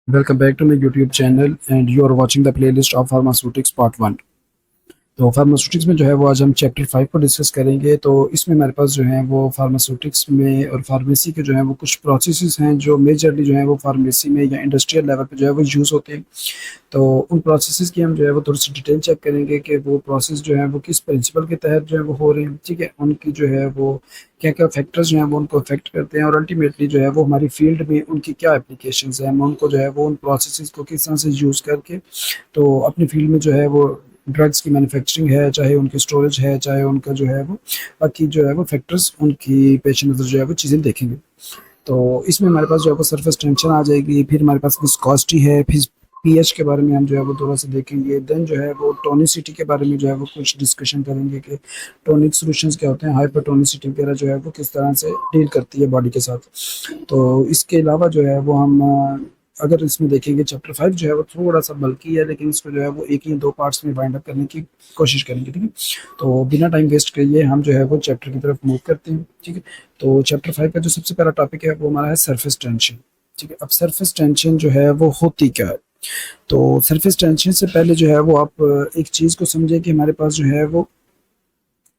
Welcome back to my YouTube channel and you are watching the playlist of Pharmaceutics Part 1। तो pharmaceutics में जो है वो आज हम चैप्टर 5 को डिस्कस करेंगे। तो इसमें हमारे पास जो है वो फार्मास्यूटिक्स में और फार्मेसी के जो है वो कुछ प्रोसेसेस हैं जो मेजरली जो है वो फार्मेसी में या इंडस्ट्रियल लेवल पे जो है वो यूज़ होते हैं। तो उन प्रोसेसेस की हम जो है वो थोड़ी सी डिटेल चेक करेंगे कि वो प्रोसेस जो है वो किस प्रिंसिपल के तहत जो है वो हो रहे हैं। ठीक है, उनकी जो है वो क्या क्या फैक्टर्स जो हैं वो उनको अफेक्ट करते हैं और अल्टीमेटली जो है वो हमारी फील्ड में उनकी क्या एप्लीकेशंस हैं, हम उनको जो है वो उन प्रोसेसेस को किस तरह से यूज़ करके तो अपनी फील्ड में जो है वो ड्रग्स की मैन्युफैक्चरिंग है, चाहे उनकी स्टोरेज है, चाहे उनका जो है वो बाकी जो है वो फैक्टर्स उनकी पेश नज़र जो है वो चीज़ें देखेंगे। तो इसमें हमारे पास जो है वो सरफेस टेंशन आ जाएगी, फिर हमारे पास विस्कोसिटी है, फिर पीएच के बारे में हम जो है वो थोड़ा सा देखेंगे। देन जो है वो टोनिसिटी के बारे में जो है वो कुछ डिस्कशन करेंगे कि टोनिक सॉल्यूशंस क्या होते हैं, हाइपरटोनिसिटी वगैरह जो है वो किस तरह से डील करती है बॉडी के साथ। तो इसके अलावा जो है वो हम अगर इसमें देखेंगे चैप्टर 5 जो है वो थोड़ा सा बल्कि है, लेकिन इसको जो है वो एक या दो पार्ट्स में वाइंड अप करने की कोशिश करेंगे। ठीक है, तो बिना टाइम वेस्ट किए हम जो है वो चैप्टर की तरफ मूव करते हैं। ठीक है, तो चैप्टर 5 का जो सबसे पहला टॉपिक है वो हमारा है सरफेस टेंशन। ठीक है, अब सरफेस टेंशन जो है वो होती क्या है। तो सरफेस टेंशन से पहले जो है वो आप एक चीज़ को समझे कि हमारे पास जो है वो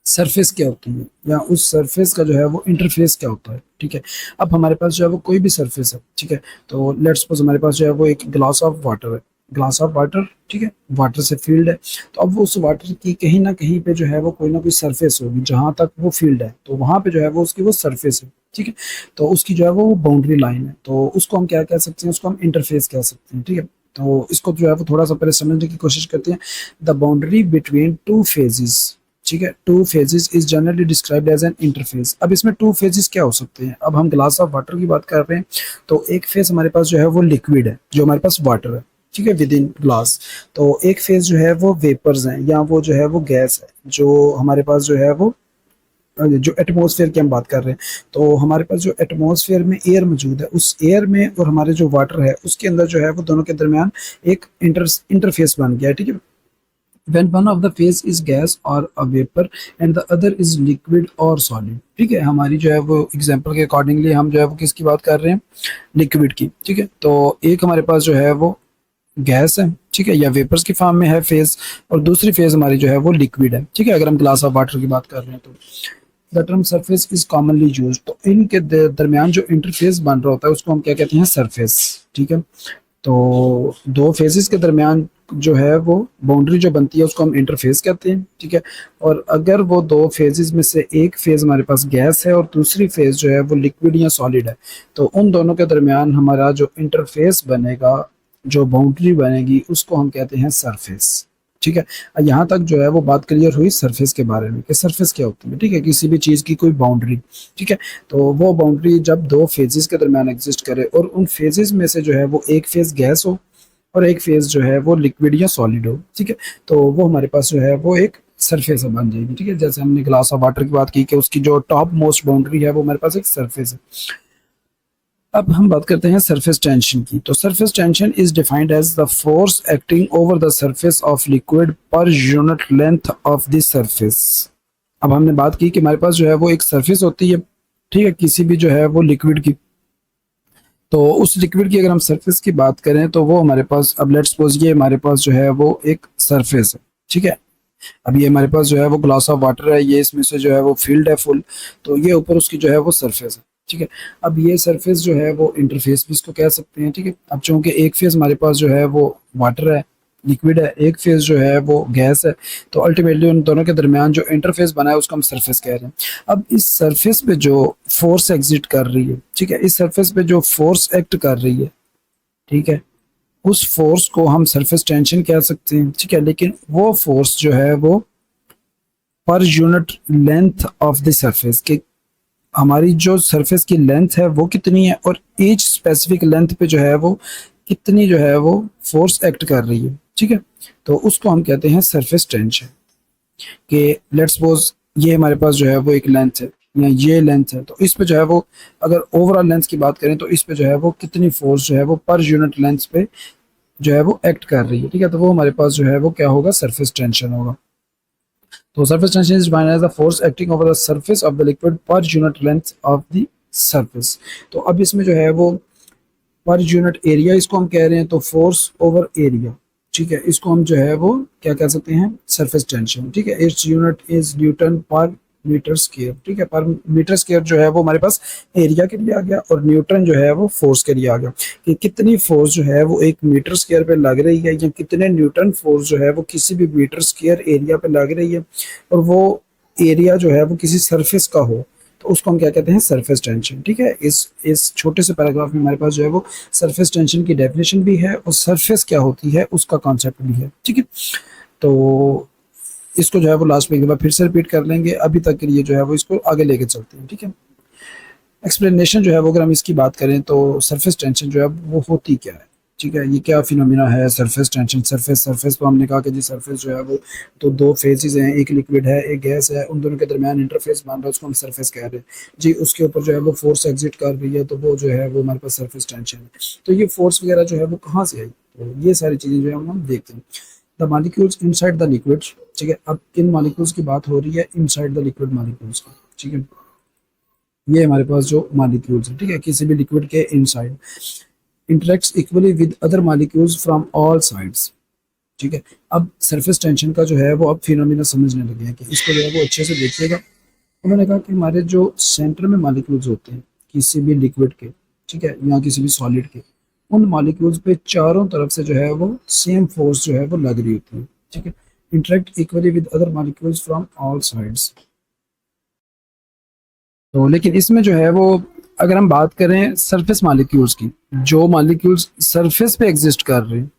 सरफेस क्या होती है या उस सरफेस का जो है वो इंटरफेस क्या होता है। ठीक है, अब हमारे पास जो है वो कोई भी सरफेस है। ठीक है, तो लेट्स सपोज हमारे पास जो है वो एक ग्लास ऑफ वाटर है, ग्लास ऑफ वाटर। ठीक है, वाटर से फील्ड है, तो अब वो उस वाटर की कहीं ना कहीं पे जो है वो कोई ना कोई सरफेस होगी, जहां तक वो फील्ड है तो वहां पे जो है वो उसकी वो सरफेस है। ठीक है, तो उसकी जो है वो बाउंड्री लाइन है, तो उसको हम क्या कह सकते हैं, उसको हम इंटरफेस कह सकते हैं। ठीक है, तो इसको जो है वो थोड़ा सा पहले समझने की कोशिश करते हैं। The boundary between two phases. ठीक है, two phases is generally described as an interface. अब इसमें टू फेजेस क्या हो सकते हैं, अब हम ग्लास ऑफ वाटर की बात कर रहे हैं तो एक फेज हमारे पास जो है वो लिक्विड है, जो हमारे पास वाटर है। ठीक है, विद इन ग्लास। तो एक फेज जो है वो वेपर्स हैं या वो जो है वो गैस है, जो हमारे पास जो है वो जो एटमॉस्फेयर की हम बात कर रहे हैं। तो हमारे पास जो एटमॉस्फेयर में एयर मौजूद है, उस एयर में और हमारे जो वाटर है उसके अंदर जो है वो दोनों के दरमियान एक इंटरफेस बन गया है। ठीक है, when one of the phase is gas or a vapor and the other is liquid or solid। ठीक है, हमारी जो है वो एग्जांपल के अकॉर्डिंगली हम जो है वो किसकी बात कर रहे हैं, लिक्विड की। ठीक है, तो एक हमारे पास जो है वो गैस है, ठीक है, या वेपर्स की फॉर्म में है फेज, और दूसरी फेज हमारी जो है वो लिक्विड है। ठीक है, अगर हम ग्लास ऑफ वाटर की बात कर रहे हैं तो the term surface is commonly use. तो इनके दरमियान जो इंटरफेस बन रहा होता है उसको हम क्या कहते हैं, सरफेस। ठीक है, तो दो फेजेस के दरमियान जो है वो बाउंड्री जो बनती है उसको हम इंटरफेस कहते हैं। ठीक है, और अगर वो दो फेजेस में से एक फेज हमारे पास गैस है और दूसरी फेज जो है वो लिक्विड या सॉलिड है, तो उन दोनों के दरमियान हमारा जो इंटरफेस बनेगा, जो बाउंड्री बनेगी, उसको हम कहते हैं सरफेस। ठीक है, यहाँ तक जो है वो बात क्लियर हुई सरफेस के बारे में कि सरफेस क्या होती है। ठीक है, किसी भी चीज़ की कोई बाउंड्री। ठीक है, तो वो बाउंड्री जब दो फेजेस के दरमियान एग्जिस्ट करे और उन फेजेस में से जो है वो एक फेज गैस हो और एक फेज जो है वो लिक्विड या सॉलिड हो। ठीक है, तो वो हमारे पास जो है वो एक सरफेस बन जाएगी। ठीक है, जैसे हमने ग्लास ऑफ वाटर की बात की कि उसकी जो टॉप मोस्ट बाउंड्री है वो हमारे पास एक सरफेस है। अब हम बात करते हैं सरफेस टेंशन की। तो surface tension is defined as the force acting over the surface of liquid per unit length of the surface. अब हमने बात की कि हमारे पास जो है वो एक सरफेस होती है, ठीक है, किसी भी जो है वो लिक्विड की। तो उस लिक्विड की अगर हम सरफेस की बात करें तो वो हमारे पास, अब लेट्स सपोज ये हमारे पास जो है वो एक सरफेस है। ठीक है, अब ये हमारे पास जो है वो ग्लास ऑफ वाटर है, ये इसमें से जो है वो फील्ड है फुल, तो ये ऊपर उसकी जो है वो सरफेस है। ठीक है, अब ये सरफेस जो है वो इंटरफेस भी इसको कह सकते हैं। ठीक है, अब चूंकि एक फेज हमारे पास जो है वो वाटर है, लिक्विड है, एक फेज जो है वो गैस है, तो अल्टीमेटली उन दोनों के दरमियान जो इंटरफेस बना है उसको हम सरफेस कह रहे हैं। अब इस सरफेस पे जो फोर्स एग्जिट कर रही है, ठीक है, इस सरफेस पे जो फोर्स एक्ट कर रही है, ठीक है, उस फोर्स को हम सरफेस टेंशन कह सकते हैं। ठीक है, लेकिन वो फोर्स जो है वो पर unit length of the surface के, हमारी जो सरफेस की लेंथ है वो कितनी है और ईच स्पेसिफिक लेंथ पे जो है वो कितनी जो है वो फोर्स एक्ट कर रही है। ठीक है, तो उसको हम कहते हैं सरफेस टेंशन। कि लेट्स सपोज ये हमारे पास जो है वो एक लेंथ है या ये लेंथ है, तो इस पे जो है वो, अगर ओवरऑल लेंथ की बात करें तो इस पे जो है वो कितनी फोर्स जो है वो पर यूनिट लेंथ पे जो है वो एक्ट कर रही है। ठीक है, तो वो हमारे पास जो है वो क्या होगा, सरफेस टेंशन होगा। तो surface tension is defined as the force acting over the surface of the liquid per unit length of the surface। तो अब इसमें जो है वो पर यूनिट एरिया इसको हम कह रहे हैं, तो फोर्स ओवर एरिया, ठीक है, इसको हम जो है वो क्या कह सकते हैं, सरफेस टेंशन, ठीक है। इट्स यूनिट इज न्यूटन पर मीटर स्क्वायर, ठीक है, पर मीटर स्क्वायर जो है वो हमारे पास एरिया के लिए आ गया, और न्यूटन जो है वो फोर्स के लिए आ गया, कि कितनी फोर्स जो है वो एक मीटर स्क्वायर पे लग रही है, या कितने न्यूटन फोर्स जो है वो किसी भी मीटर स्क्वायर एरिया पे लग रही है, और वो एरिया जो है वो किसी सरफेस का हो, तो उसको हम क्या कहते हैं, सरफेस टेंशन, ठीक है। इस छोटे से पैराग्राफ में हमारे पास जो है वो सरफेस टेंशन की डेफिनेशन भी है, और सरफेस क्या होती है उसका कॉन्सेप्ट भी है, ठीक है। तो इसको जो है वो लास्ट में एक बार फिर से रिपीट कर लेंगे, अभी तक के लिए जो है वो इसको आगे लेके चलते हैं, ठीक है। एक्सप्लेनेशन जो है वो अगर हम इसकी बात करें तो सरफेस टेंशन जो है वो होती क्या है, ठीक है, ये क्या फिनोमिना है सरफेस टेंशन। सरफेस तो हमने कहा कि जी सरफेस जो है वो तो दो फेजेस हैं, एक लिक्विड है एक गैस है, उन दोनों के दरमियान इंटरफेस बन रहा है, उसको हम सरफेस कह रहे हैं जी। उसके ऊपर जो है वो फोर्स एग्जिट कर रही है, तो वो जो है वो हमारे पास सरफेस टेंशन है। तो ये फोर्स वगैरह जो है वो कहाँ से आई, तो ये सारी चीज़ें जो है हम देखते हैं। The molecules inside the liquid, ठीक है। अब किन मॉलिक्यूल्स की बात हो रही है, इनसाइड द लिक्विड मॉलिक्यूल्स की, ठीक है। ये हमारे पास जो मॉलिक्यूल्स है, ठीक है, किसी भी लिक्विड के inside interacts equally with other molecules from all sides, ठीक है। अब सरफेस टेंशन का जो है वो अब फिनोमिना समझने लगे हैं, कि इसको जो है वो अच्छे से देखिएगा। उन्होंने कहा कि हमारे जो सेंटर में मॉलिक्यूल्स होते हैं किसी भी लिक्विड के, ठीक है, या किसी भी सॉलिड के, उन मॉलिक्यूल्स पे चारों तरफ से जो है वो सेम फोर्स जो है वो लग रही होती है, ठीक है। Interact equally with other molecules from all sides. तो लेकिन इसमें जो है वो अगर हम बात करें सरफेस मॉलिक्यूल्स की, जो मॉलिक्यूल्स सरफेस पे एग्जिस्ट कर रहे हैं,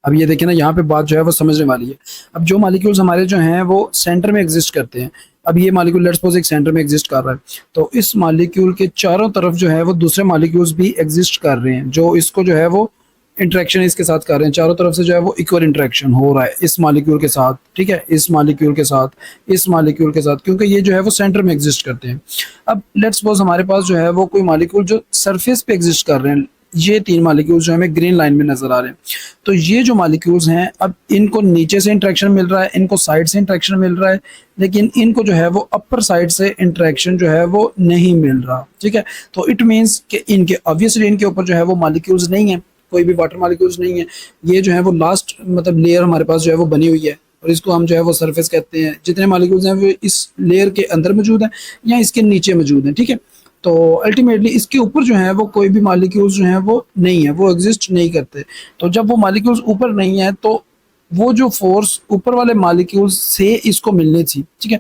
अब ये देखिए ना, यहाँ पे बात जो है वो समझने वाली है। अब जो मॉलिक्यूल्स हमारे जो हैं वो सेंटर में एग्जिस्ट करते हैं, अब ये मॉलिक्यूल लेट्स सपोज एक सेंटर में एग्जिस्ट कर रहा है, तो इस मॉलिक्यूल के चारों तरफ जो है वो दूसरे मॉलिक्यूल्स भी एग्जिस्ट कर रहे हैं, जो इसको जो है वो इंटरेक्शन इसके साथ कर रहे हैं, चारों तरफ से जो है वो इक्वल इंटरेक्शन हो रहा है इस मॉलिक्यूल के साथ, ठीक है, इस मॉलिक्यूल के साथ, इस मॉलिक्यूल के साथ, क्योंकि ये जो है वो सेंटर में एग्जिस्ट करते हैं। अब लेट्स सपोज हमारे पास जो है वो कोई मॉलिक्यूल जो सरफेस पे एग्जिस्ट कर रहे हैं, ये तीन मॉलिक्यूल्स जो हमें ग्रीन लाइन में नजर आ रहे हैं, तो ये जो मॉलिक्यूल्स हैं, अब इनको नीचे से इंटरेक्शन मिल रहा है, इनको साइड से इंटरेक्शन मिल रहा है, लेकिन इनको जो है वो अपर साइड से इंटरेक्शन जो है वो नहीं मिल रहा, ठीक है। तो इट मीन्स कि इनके ऑब्वियसली इनके ऊपर जो है वो मॉलिक्यूल्स नहीं है, कोई भी वाटर मॉलिक्यूल्स नहीं है, ये जो है वो लास्ट मतलब लेयर हमारे पास जो है वो बनी हुई है, और इसको हम जो है वो सरफेस कहते हैं। जितने मॉलिक्यूल्स हैं वो इस लेयर के अंदर मौजूद हैं या इसके नीचे मौजूद हैं, ठीक है। तो अल्टीमेटली इसके ऊपर जो है वो कोई भी मॉलिक्यूल्स जो हैं वो नहीं है, वो एग्जिस्ट नहीं करते। तो जब वो मॉलिक्यूल्स ऊपर नहीं है, तो वो जो फोर्स ऊपर वाले मॉलिक्यूल्स से इसको मिलनी थी, ठीक है,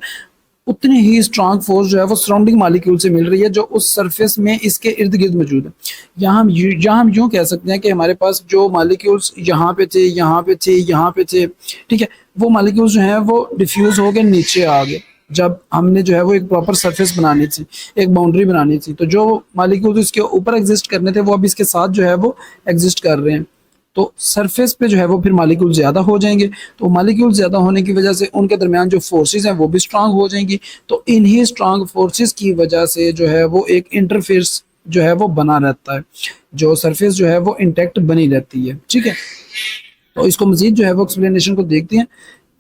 उतनी ही स्ट्रांग फोर्स जो है वो सराउंडिंग मॉलिक्यूल से मिल रही है, जो उस सरफेस में इसके इर्द गिर्द मौजूद है। यहाँ हम यूँ कह सकते हैं कि हमारे पास जो मॉलिक्यूल्स यहाँ पे थे, यहाँ पे थे, यहाँ पे थे, ठीक है, वो मॉलिक्यूल्स जो हैं वो डिफ्यूज हो गए नीचे आ गए। जब हमने जो है वो एक प्रॉपर सरफेस बनानी थी, एक बाउंड्री बनानी थी, तो जो मॉलिक्यूल्स इसके ऊपर एग्जिस्ट करने थे वो अब इसके साथ जो है वो एग्जिस्ट कर रहे हैं। तो सरफेस पे जो है वो फिर मॉलिक्यूल ज़्यादा हो जाएंगे, तो मॉलिक्यूल ज़्यादा होने की वजह से उनके दरमियान जो फोर्सेस हैं वो भी स्ट्रांग हो जाएंगी। तो इन्हीं स्ट्रांग फोर्सेस की वजह से जो है वो एक इंटरफेस जो है वो बना रहता है, जो सरफेस जो है वो इंटैक्ट बनी रहती है, ठीक है। तो इसको मजीद जो है वो एक्सप्लेनेशन को देखते हैं।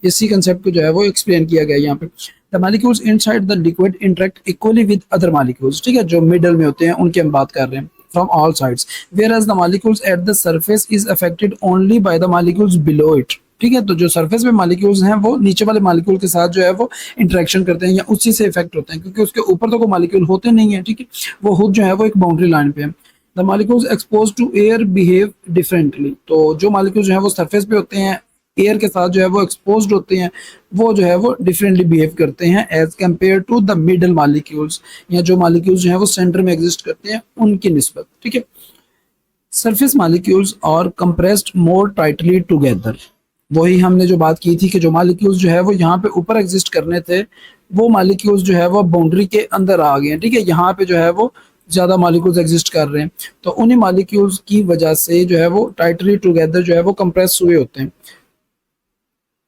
इसी कंसेप्ट को जो है वो एक्सप्लेन किया गया है यहाँ पे। The molecules inside the liquid interact equally with other molecules, ठीक है, जो मिडल में होते हैं उनकी हम बात कर रहे हैं, from all sides, whereas the molecules at the surface is affected only by the molecules below it, ठीक है। तो जो सरफेस में मॉलिक्यूल्स हैं वो नीचे वाले मॉलिक्यूल के साथ जो है वो इंटरेक्शन करते हैं या उसी से इफेक्ट होते हैं, क्योंकि उसके ऊपर तो कोई मॉलिक्यूल होते नहीं है, ठीक है, वो खुद जो है वो एक बाउंड्री लाइन पे है। The molecules expose to air behave differently, तो जो मॉलिक्यूल्स जो है वो सरफेस पे होते हैं, एयर के साथ जो है वो एक्सपोज्ड होते हैं, वो जो है वो डिफरेंटली बिहेव करते हैं as compare to the middle molecules, या जो मॉलिक्यूल्स जो है वो सेंटर में एग्जिस्ट करते हैं उनकी निस्बत, ठीक है। Surface molecules are compressed more tightly together, वही हमने जो बात की थी कि जो मॉलिक्यूल्स जो है वो यहाँ पे ऊपर एग्जिस्ट करने थे, वो मॉलिक्यूल्स जो है वो बाउंड्री के अंदर आ गए हैं, ठीक है। यहाँ पे जो है वो ज़्यादा मॉलिक्यूल्स एग्जिस्ट कर रहे हैं, तो उन्हीं मॉलिक्यूल्स की वजह से जो है वो टाइटली टुगेदर जो है वो कंप्रेस हुए होते हैं,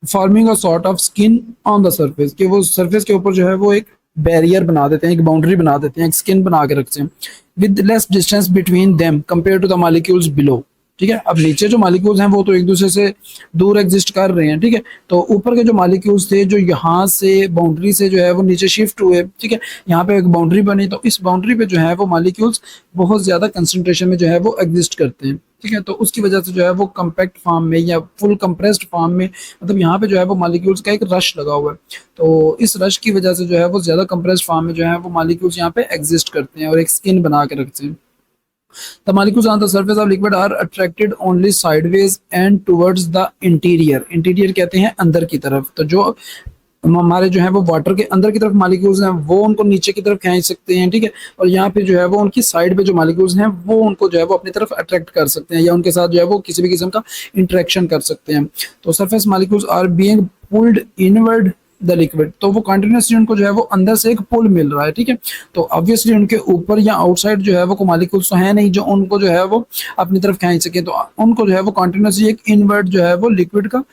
forming a sort of skin on the surface, कि वो सरफेस के ऊपर जो है वो एक बैरियर बना देते हैं, एक बाउंड्री बना देते हैं, एक स्किन बना के रखते हैं, with less distance between them compare to the molecules below, ठीक है। अब नीचे जो मालिक्यूल्स हैं वो तो एक दूसरे से दूर एग्जिस्ट कर रहे हैं, ठीक है। तो ऊपर के जो मालिक्यूल्स थे जो यहाँ से बाउंड्री से जो है वो नीचे शिफ्ट हुए, ठीक है, यहाँ पे एक बाउंड्री बनी, तो इस बाउंड्री पे जो है वो मालिक्यूल्स बहुत ज़्यादा कंसंट्रेशन में जो है वो एग्जिस्ट करते हैं, ठीक है। तो उसकी वजह से जो है वो कम्पैक्ट फॉर्म में या फुल कंप्रेस्ड फॉर्म में, मतलब यहाँ पे जो है वो मालिक्यूल्स का एक रश लगा हुआ है, तो इस रश की वजह से जो है वो ज़्यादा कंप्रेस्ड फॉर्म में जो है वो मालिक्यूल्स यहाँ पे एग्जिस्ट करते हैं और एक स्किन बना के रखते हैं। The molecules on the surface of liquid are attracted only sideways and towards the interior. Interior कहते हैं अंदर की तरफ। तो जो हमारे जो है वो वाटर के अंदर की तरफ मालिक्यूल्स हैं वो उनको नीचे की तरफ खींच सकते हैं, ठीक है। और यहाँ पे जो है वो उनकी साइड पे जो मालिक्यूल्स हैं वो उनको जो है वो अपनी तरफ अट्रैक्ट कर सकते हैं या उनके साथ जो है वो किसी भी किस्म का इंटरेक्शन कर सकते हैं। तो surface molecules are being pulled inward the liquid, तो वो कंटिन्यूसली उनको जो है वो अंदर से एक पुल मिल रहा है, ठीक है। तो ऑब्वियसली उनके ऊपर या आउटसाइड जो है वो मालिक्यूल्स तो है नहीं जो उनको जो है वो अपनी तरफ खींच सके, तो उनको जो है वो कंटिन्यूसली एक इनवर्ट जो है वो लिक्विड का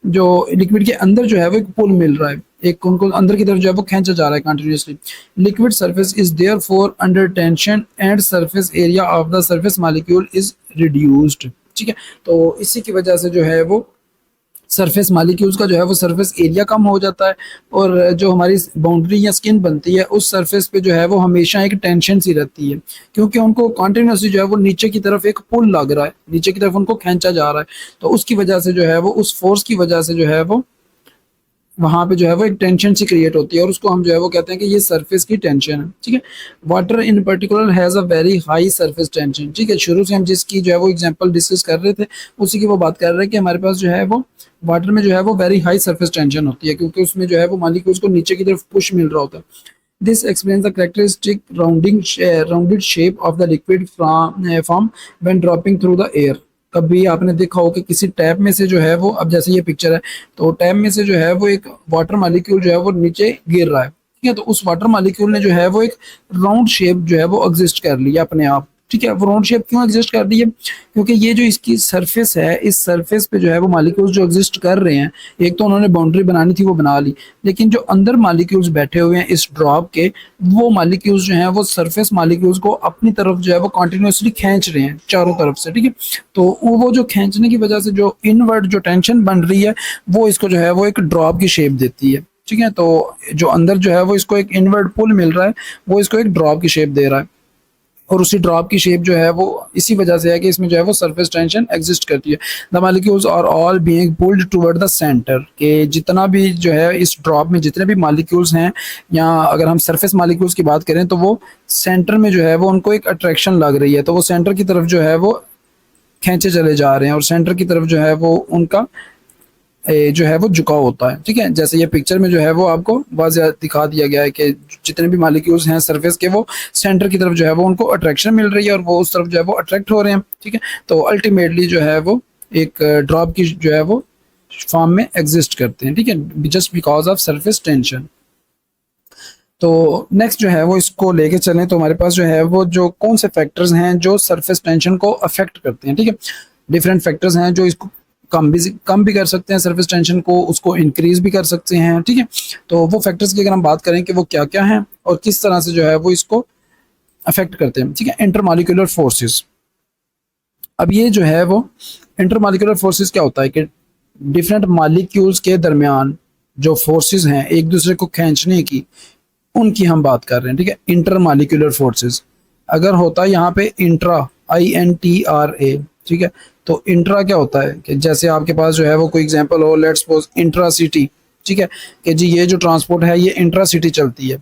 जो लिक्विड के अंदर जो है वो एक पुल मिल रहा है, एक उनको अंदर की तरफ जो है वो खींचा जा रहा है continuously. Liquid surface is therefore under tension and surface area of the surface molecule is reduced, ठीक है। तो इसी की वजह से जो है वो सरफेस मालिक्यूल्स का जो है वो सरफेस एरिया कम हो जाता है और जो हमारी बाउंड्री या स्किन बनती है उस सरफेस पे जो है वो हमेशा एक टेंशन सी रहती है, क्योंकि उनको कॉन्टिन्यूसली जो है वो नीचे की तरफ एक पुल लग रहा है, नीचे की तरफ उनको खींचा जा रहा है। तो उसकी वजह से जो है वो उस फोर्स की वजह से जो है वो वहाँ पे जो है वो एक टेंशन सी क्रिएट होती है और उसको हम जो है वो कहते हैं कि ये सरफेस की टेंशन है, ठीक है। Water in particular has a very high surface tension, ठीक है। शुरू से हम जिसकी जो है वो एग्जांपल डिस्कस कर रहे थे उसी की वो बात कर रहे हैं कि हमारे पास जो है वो वाटर में जो है वो वेरी हाई सरफेस टेंशन होती है, क्योंकि उसमें जो है वो मालिक्यूल्स को नीचे की तरफ पुश मिल रहा होता है। This explains the characteristic rounded shape of the liquid form when dropping through the air. कभी आपने देखा हो कि किसी टैप में से जो है वो, अब जैसे ये पिक्चर है तो टैप में से जो है वो एक वाटर मॉलिक्यूल जो है वो नीचे गिर रहा है, ठीक है। तो उस वाटर मॉलिक्यूल ने जो है वो एक राउंड शेप जो है वो एग्जिस्ट कर लिया अपने आप, ठीक है। वो राउंड शेप क्यों एग्जिस्ट कर रही है, क्योंकि ये जो इसकी सरफेस है इस सरफेस पे जो है वो मालिक्यूल्स जो एग्जिस्ट कर रहे हैं, एक तो उन्होंने बाउंड्री बनानी थी वो बना ली, लेकिन जो अंदर मालिक्यूल्स बैठे हुए हैं इस ड्रॉप के वो मालिक्यूल्स जो हैं वो सरफेस मालिक्यूल्स को अपनी तरफ जो है वो कॉन्टिन्यूसली खींच रहे हैं चारों तरफ से, ठीक है। तो वो जो खींचने की वजह से जो इनवर्ड जो टेंशन बन रही है वो इसको जो है वो एक ड्रॉप की शेप देती है, ठीक है। तो जो अंदर जो है वो इसको एक इनवर्ड पुल मिल रहा है वो इसको एक ड्रॉप की शेप दे रहा है और उसी ड्रॉप की शेप जो है वो इसी वजह से है कि इसमें जो है वो सरफेस टेंशन एग्जिस्ट करती है। The molecules are all being pulled toward the centre, के जितना भी जो है इस ड्रॉप में जितने भी मॉलिक्यूल्स हैं, या अगर हम सरफेस मॉलिक्यूल्स की बात करें तो वो सेंटर में जो है वो उनको एक अट्रैक्शन लग रही है, तो वो सेंटर की तरफ जो है वो खींचे चले जा रहे हैं और सेंटर की तरफ जो है वो उनका जो है वो झुकाव होता है, ठीक है। जैसे ये पिक्चर में जो है वो आपको वाज़ेह दिखा दिया गया है कि जितने भी मॉलिक्यूल्स हैं सरफेस के वो सेंटर की तरफ जो है वो उनको अट्रैक्शन मिल रही है और वो उस तरफ जो है वो अट्रैक्ट हो रहे हैं, ठीक है। तो अल्टीमेटली जो है वो एक ड्रॉप की जो है वो फॉर्म में एग्जिस्ट करते हैं, ठीक है, just because of surface tension. तो नेक्स्ट जो है वो इसको लेके चलें तो हमारे पास जो है वो जो कौन से फैक्टर्स हैं जो सरफेस टेंशन को अफेक्ट करते हैं, ठीक है। डिफरेंट फैक्टर्स हैं जो इसको कम भी कर सकते हैं सरफेस टेंशन को, उसको इंक्रीज भी कर सकते हैं, ठीक है। तो वो फैक्टर्स की अगर हम बात करें कि वो क्या क्या हैं और किस तरह से जो है वो इसको अफेक्ट करते हैं, ठीक है। Intermolecular forces. अब ये जो है वो इंटरमॉलिक्यूलर फोर्सेस क्या होता है कि डिफरेंट मॉलिक्यूल्स के दरमियान जो फोर्सेस हैं एक दूसरे को खींचने की, उनकी हम बात कर रहे हैं, ठीक है। इंटरमॉलिक्यूलर फोर्सेस अगर होता है यहाँ पे इंट्रा INTRA, ठीक है। तो इंट्रा क्या होता है कि जैसे आपके पास जो है वो कोई एग्जांपल हो, लेट्स सपोज इंट्रा सिटी, ठीक है, कि जी ये जो ट्रांसपोर्ट है ये इंट्रा सिटी चलती है,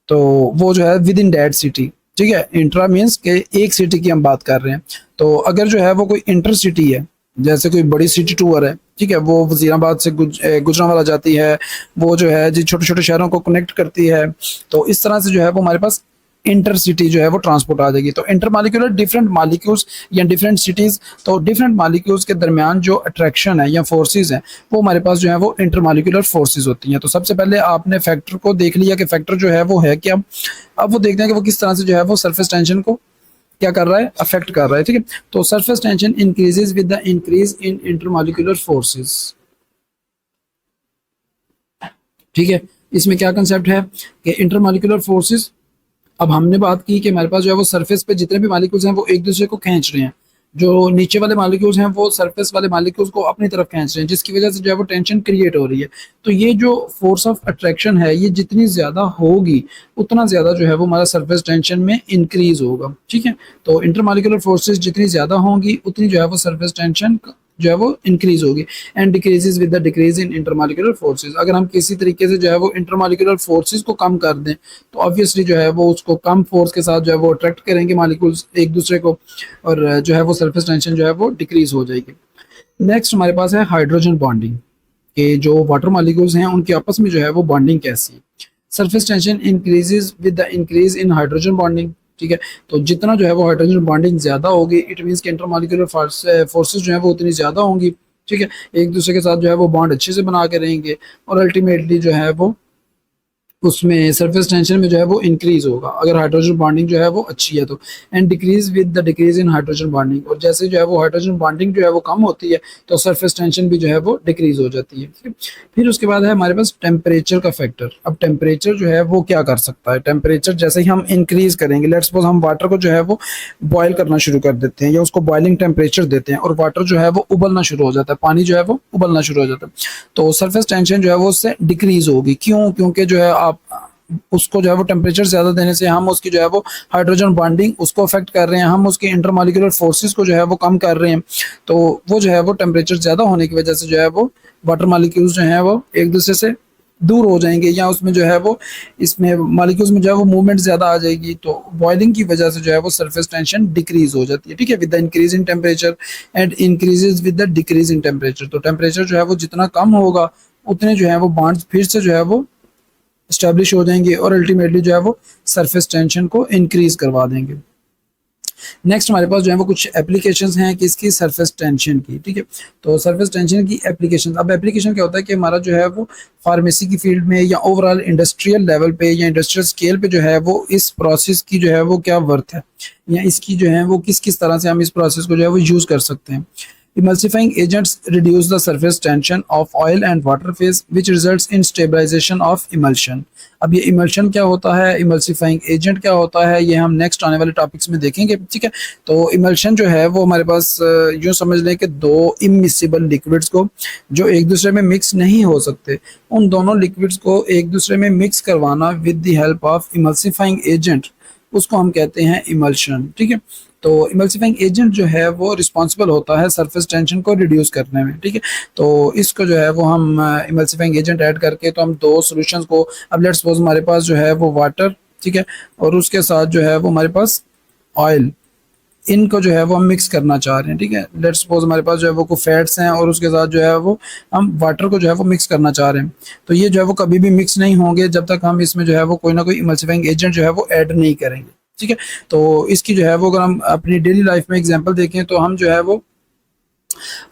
तो वो जो है विद इन दैट सिटी, ठीक है। इंट्रा मीन्स के एक सिटी की हम बात कर रहे हैं। तो अगर जो है वो कोई इंटर सिटी है, जैसे कोई बड़ी सिटी टूर है, ठीक है, वो वजीराबाद से गुजरांवाला जाती है, वो जो है जी छोटे छोटे शहरों को कनेक्ट करती है, तो इस तरह से जो है वो हमारे पास इंटर सिटी जो है वो ट्रांसपोर्ट आ जाएगी। तो इंटर मालिक्यूलर डिफरेंट मालिक्यूल्स या डिफरेंट सिटीज़, तो डिफरेंट मालिक्यूल्स के दरमियान जो अट्रैक्शन है या फोर्सेस हैं वो हमारे पास जो है वो इंटर मालिक्यूलर फोर्सेस होती हैं। तो सबसे पहले आपने फैक्टर को देख लिया कि फैक्टर जो है वो है क्या। अब वो देखते हैं कि वो किस तरह से जो है वो सरफेस टेंशन को क्या कर रहा है, अफेक्ट कर रहा है, ठीक है। तो surface tension increases with the increase in intermolecular forces, ठीक है। इसमें क्या कंसेप्ट है कि इंटरमॉलिक्यूलर फोर्सेस, अब हमने बात की कि हमारे पास जो है वो सरफेस पे जितने भी मॉलिक्यूल्स हैं वो एक दूसरे को खींच रहे हैं, जो नीचे वाले मालिक्यूल्स हैं वो सरफेस वाले मालिक्यूल्स को अपनी तरफ खींच रहे हैं, जिसकी वजह से जो है वो टेंशन क्रिएट हो रही है। तो ये जो फोर्स ऑफ अट्रैक्शन है ये जितनी ज़्यादा होगी उतना ज़्यादा जो है वो हमारा सरफेस टेंशन में इंक्रीज होगा। ठीक है, तो इंटरमॉलिक्यूलर फोर्सेस जितनी ज़्यादा होंगी उतनी जो है वो सरफेस टेंशन जो है वो इंक्रीज होगी and decreases with the decrease in intermolecular forces. अगर हम किसी तरीके से जो है वो इंटरमॉलिक्यूलर फोर्सेस को कम कर दें तो ऑब्वियसली जो है वो उसको कम फोर्स के साथ जो है वो अट्रैक्ट करेंगे मालिक्यूल्स एक दूसरे को, और जो है वो सरफेस टेंशन जो है वो डिक्रीज हो जाएगी। नेक्स्ट हमारे पास है हाइड्रोजन बॉन्डिंग, के जो वाटर मॉलिक्यूल्स हैं उनके आपस में जो है वो बॉन्डिंग कैसी है। Surface tension increases with the increase in hydrogen bonding. ठीक है, तो जितना जो है वो हाइड्रोजन बॉन्डिंग ज्यादा होगी इट मीन्स कि इंटरमॉलिक्यूलर फोर्सेस जो है वो उतनी ज्यादा होंगी। ठीक है, एक दूसरे के साथ जो है वो बॉन्ड अच्छे से बना के रहेंगे और अल्टीमेटली जो है वो उसमें सरफेस टेंशन में जो है वो इंक्रीज होगा अगर हाइड्रोजन बॉन्डिंग जो है वो अच्छी है तो, and decrease with the decrease in hydrogen bonding. और जैसे जो है वो हाइड्रोजन बॉन्डिंग जो है वो कम होती है तो सरफेस टेंशन भी जो है वो डिक्रीज हो जाती है। ठीक है, फिर उसके बाद है हमारे पास टेम्परेचर का फैक्टर। अब टेम्परेचर जो है वो क्या कर सकता है, टेम्परेचर जैसे ही हम इंक्रीज करेंगे, लेट्स सपोज हम वाटर को जो है वो बॉयल करना शुरू कर देते हैं या उसको बॉइलिंग टेम्परेचर देते हैं और वाटर जो है वो उबलना शुरू हो जाता है, पानी जो है वो उबलना शुरू हो जाता है, तो सरफेस टेंशन जो है वो उससे डिक्रीज होगी। क्यों? क्योंकि जो है आप उसको जो है वो टेम्परेचर ज्यादा देने से हम उसकी जो है वो हाइड्रोजन बॉन्डिंग उसको अफेक्ट कर रहे हैं, हम उसके इंटरमॉलिक्यूलर फोर्सेस को जो है वो कम कर रहे हैं। तो वो जो है वो टेम्परेचर ज्यादा होने की वजह से जो है वो वाटर मॉलिक्यूल्स जो है वो एक दूसरे से दूर हो जाएंगे या उसमें जो है वो इसमें मॉलिक्यूल्स में जो है वो मूवमेंट ज्यादा आ जाएगी, तो बॉइलिंग की वजह से जो है वो सरफेस टेंशन डिक्रीज हो जाती है। ठीक है, with the increase in temperature and increases with the decrease in temperature. तो टेम्परेचर जो है वो जितना कम होगा उतने जो है वो बॉन्ड्स फिर से जो है वो स्टैब्लिश हो जाएंगे और अल्टीमेटली जो है वो सरफेस टेंशन को इंक्रीज करवा देंगे। नेक्स्ट हमारे पास जो है वो कुछ एप्लीकेशंस हैं किसकी, सरफेस टेंशन की। ठीक है, तो सरफेस टेंशन की एप्लीकेशंस, अब एप्लीकेशन क्या होता है कि हमारा जो है वो फार्मेसी की फील्ड में या ओवरऑल इंडस्ट्रियल लेवल पे या इंडस्ट्रियल स्केल पे जो है वो इस प्रोसेस की जो है वो क्या वर्थ है या इसकी जो है वो किस किस तरह से हम इस प्रोसेस को जो है वो यूज कर सकते हैं। Emulsifying agents reduce the surface tension of oil and water phase, which results in stabilization of emulsion. अब ये इमल्शन क्या होता है, इमल्सिफाइंग एजेंट क्या होता है, ये हम नेक्स्ट आने वाले टॉपिक्स में देखेंगे। ठीक है, तो इमल्शन जो है वो हमारे पास यूँ समझ लें कि दो इमिसिबल लिक्विड्स को जो एक दूसरे में मिक्स नहीं हो सकते, उन दोनों लिक्विड्स को एक दूसरे में मिक्स करवाना with the help of emulsifying agent, उसको हम कहते हैं इमल्शन। ठीक है, तो इमल्सिफाइंग एजेंट जो है वो रिस्पॉन्सिबल होता है सरफेस टेंशन को रिड्यूस करने में। ठीक है, तो इसको जो है वो हम इमल्सिफाइंग एजेंट ऐड करके तो हम दो सॉल्यूशंस को, अब लेट्स सपोज हमारे पास जो है वो वाटर, ठीक है, और उसके साथ जो है वो हमारे पास ऑयल, इनको जो है वो हम मिक्स करना चाह रहे हैं। ठीक है, लेट्स सपोज हमारे पास जो है वो कुछ फैट्स हैं और उसके साथ जो है वो हम वाटर को जो है वो मिक्स करना चाह रहे हैं, तो ये जो है वो कभी भी मिक्स नहीं होंगे जब तक हम इसमें जो है वो कोई ना कोई इमल्सिफाइंग एजेंट जो है वो ऐड नहीं करेंगे। ठीक है, तो इसकी जो है वो अगर हम अपनी डेली लाइफ में एग्जांपल देखें तो हम जो है वो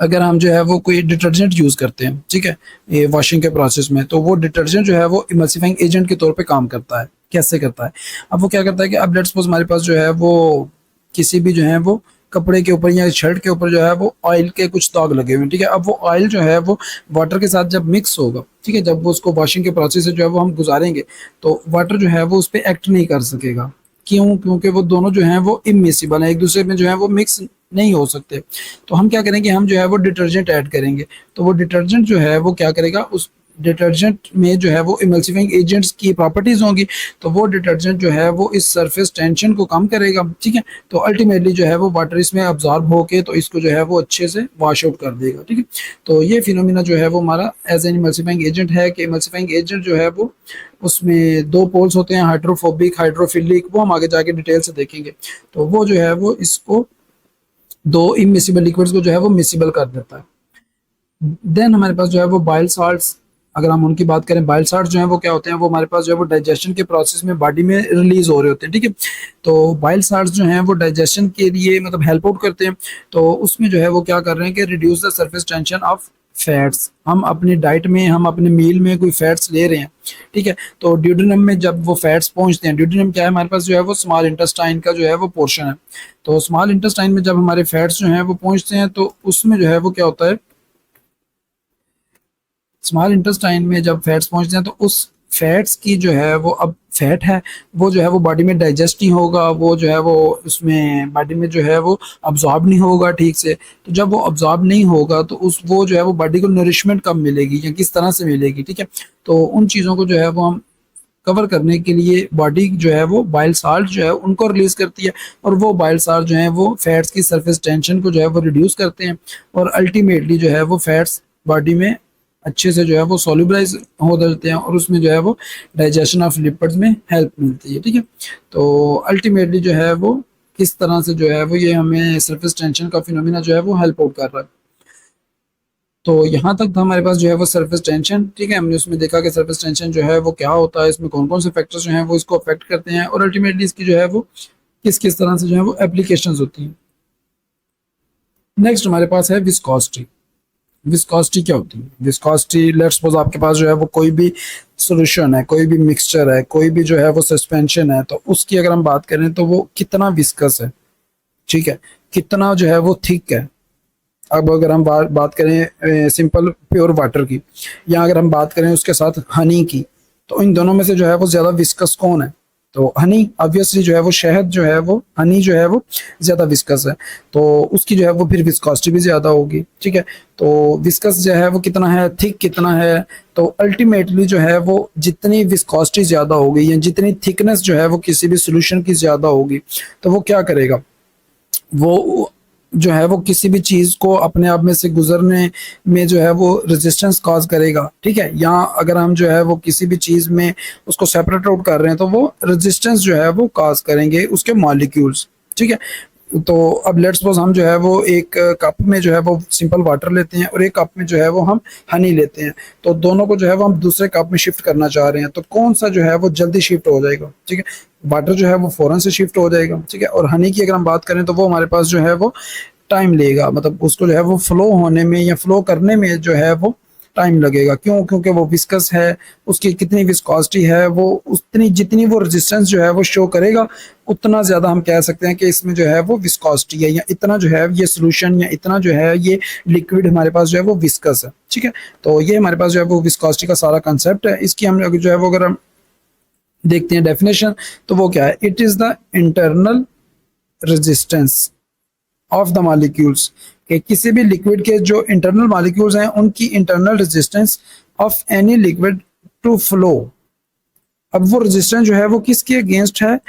अगर हम जो है वो कोई डिटर्जेंट यूज़ करते हैं, ठीक है, ये वॉशिंग के प्रोसेस में, तो वो डिटर्जेंट जो है वो इमल्सिफाइंग एजेंट के तौर पे काम करता है। कैसे करता है? अब वो क्या करता है कि अब लेट्स सपोज हमारे पास जो है वो किसी भी जो है वो कपड़े के ऊपर या शर्ट के ऊपर जो है वो ऑयल के कुछ दाग लगे हुए हैं। ठीक है, अब वो ऑयल जो है वो वाटर के साथ जब मिक्स होगा, ठीक है, जब वो उसको वॉशिंग के प्रोसेस से जो है वो हम गुजारेंगे तो वाटर जो है वो उस पर एक्ट नहीं कर सकेगा। क्यों? क्योंकि वो दोनों जो हैं वो इमिसिबल हैं, एक दूसरे में जो है वो मिक्स नहीं हो सकते। तो हम क्या करेंगे, हम जो है वो डिटर्जेंट ऐड करेंगे, तो वो डिटर्जेंट जो है वो क्या करेगा, उस डिटर्जेंट में जो है वो इमल्सिफाइंग एजेंट्स की प्रॉपर्टीज होंगी, तो वो डिटर्जेंट जो है वो इस सरफेस टेंशन को कम करेगा। ठीक है, तो अल्टीमेटली जो है वो वाटर इसमें अब्जॉर्ब होके तो इसको जो है वो अच्छे से वॉश आउट कर देगा। ठीक है, तो ये फिनोमिना जो है वो हमारा एज एन इमल्सिफाइंग एजेंट है कि इमल्सिफाइंग एजेंट जो है वो उसमें दो पोल्स होते हैं, हाइड्रोफोबिक, हाइड्रोफिलिक, वो हम आगे जाके डिटेल से देखेंगे। तो वो जो है वो इसको दो इमिसिबल लिक्विड्स को जो है वो मिसिबल कर देता है। देन हमारे पास जो है वो बाइल साल्ट्स, अगर हम उनकी बात करें, बाइल साल्ट्स जो है वो क्या होते हैं, वो हमारे पास जो है वो डाइजेशन के प्रोसेस में बॉडी में रिलीज हो रहे होते हैं। ठीक है, तो बाइल साल्ट्स जो हैं वो डाइजेशन के लिए मतलब हेल्प आउट करते हैं, तो उसमें जो है वो क्या कर रहे हैं कि reduce the surface tension of fats. हम अपनी डाइट में, हम अपने मील में कोई फैट्स ले रहे हैं, ठीक है, तो ड्यूडेनम में जब वो फैट्स पहुंचते हैं, ड्यूडेनम क्या है हमारे पास जो है वो स्मॉल इंटेस्टाइन का जो है वो पोर्शन है, तो स्मॉल इंटेस्टाइन में जब हमारे फैट्स जो हैं वो पहुंचते हैं तो उसमें जो है वो क्या होता है, स्मॉल इंटेस्टाइन में जब फैट्स पहुंचते हैं तो उस फैट्स की जो है वो अब फैट है वो जो है वो बॉडी में डाइजेस्ट नहीं होगा, वो जो है वो उसमें बॉडी में जो है वो अब्जॉर्ब नहीं होगा ठीक से। तो जब वो अब्जॉर्ब नहीं होगा तो उस वो जो है वो बॉडी को नरिशमेंट कब मिलेगी या किस तरह से मिलेगी, ठीक है। तो उन चीज़ों को जो है वो हम कवर करने के लिए बॉडी जो है वो बाइल साल्ट जो है उनको रिलीज करती है, और वो बाइल साल्ट जो है वो फैट्स की सरफेस टेंशन को जो है वो रिड्यूस करते हैं, और अल्टीमेटली जो है वो फैट्स बॉडी में अच्छे से जो है वो सोल्यूबलाइज हो जाते हैं, और उसमें जो है वो डाइजेशन ऑफ लिपिड्स में हेल्प मिलती है, ठीक है। तो अल्टीमेटली जो है वो किस तरह से जो है वो ये हमें सरफेस टेंशन का फिनोमिना जो है वो हेल्प आउट कर रहा है। तो यहाँ तक था हमारे पास जो है वो सरफेस टेंशन, ठीक है। हमने उसमें देखा कि सरफेस टेंशन जो है वो क्या होता है, इसमें कौन कौन से फैक्टर्स जो हैं वो इसको अफेक्ट करते हैं, और अल्टीमेटली इसकी जो है वो किस किस तरह से जो है वो एप्लीकेशंस होती हैं। नेक्स्ट हमारे पास है विस्कोसिटी। विस्कोसिटी क्या होती है? विस्कोसिटी, लेट्स सपोज आपके पास जो है वो कोई भी सॉल्यूशन है, कोई भी मिक्सचर है, कोई भी जो है वो सस्पेंशन है, तो उसकी अगर हम बात करें तो वो कितना विस्कस है, ठीक है, कितना जो है वो थिक है। अब अगर हम बात करें सिंपल प्योर वाटर की, या अगर हम बात करें उसके साथ हनी की, तो इन दोनों में से जो है वो ज़्यादा विस्कस कौन है? तो हनी, ऑब्वियसली जो है वो शहद जो है वो, हनी जो है वो ज़्यादा विस्कस है, तो उसकी जो है वो फिर विस्कोसिटी भी ज़्यादा होगी, ठीक है। तो विस्कस जो है वो कितना है, थिक कितना है, तो अल्टीमेटली जो है वो जितनी विस्कोसिटी ज़्यादा होगी या जितनी थिकनेस जो है वो किसी भी सोल्यूशन की ज़्यादा होगी, तो वो क्या करेगा, वो जो है वो किसी भी चीज को अपने आप में से गुजरने में जो है वो रेजिस्टेंस कॉज करेगा, ठीक है। यहाँ अगर हम जो है वो किसी भी चीज में उसको सेपरेट आउट कर रहे हैं तो वो रेजिस्टेंस जो है वो कॉज करेंगे उसके मॉलिक्यूल्स, ठीक है। तो अब लेट्स सपोज हम जो है वो एक कप में जो है वो सिंपल वाटर लेते हैं, और एक कप में जो है वो हम हनी लेते हैं, तो दोनों को जो है वो हम दूसरे कप में शिफ्ट करना चाह रहे हैं, तो कौन सा जो है वो जल्दी शिफ्ट हो जाएगा, ठीक है। वाटर जो है वो फौरन से शिफ्ट हो जाएगा, ठीक है। और हनी की अगर हम बात करें तो वो हमारे पास जो है वो टाइम लेगा, मतलब उसको जो है वो फ्लो होने में या फ्लो करने में जो है वो टाइम लगेगा। क्यों? क्योंकि वो विस्कस है, उसकी कितनी विस्कोसिटी है, वो उतनी जितनी वो रेजिस्टेंस जो है वो शो करेगा, उतना ज़्यादा हम कह सकते हैं कि इसमें जो है वो विस्कोसिटी है, या इतना जो है ये सोल्यूशन या इतना जो है ये लिक्विड हमारे पास जो है वो विस्कस है, ठीक है। तो ये हमारे पास जो है वो विस्कोसिटी का सारा कंसेप्ट है। इसकी हम जो है वो अगर हम देखते हैं डेफिनेशन, तो वो क्या है, it is the internal resistance of the molecules, कि किसी भी लिक्विड के जो इंटरनल मॉलिक्यूल्स हैं उनकी internal resistance of any liquid to flow. अब वो रेजिस्टेंस जो है वो किसके अगेंस्ट है,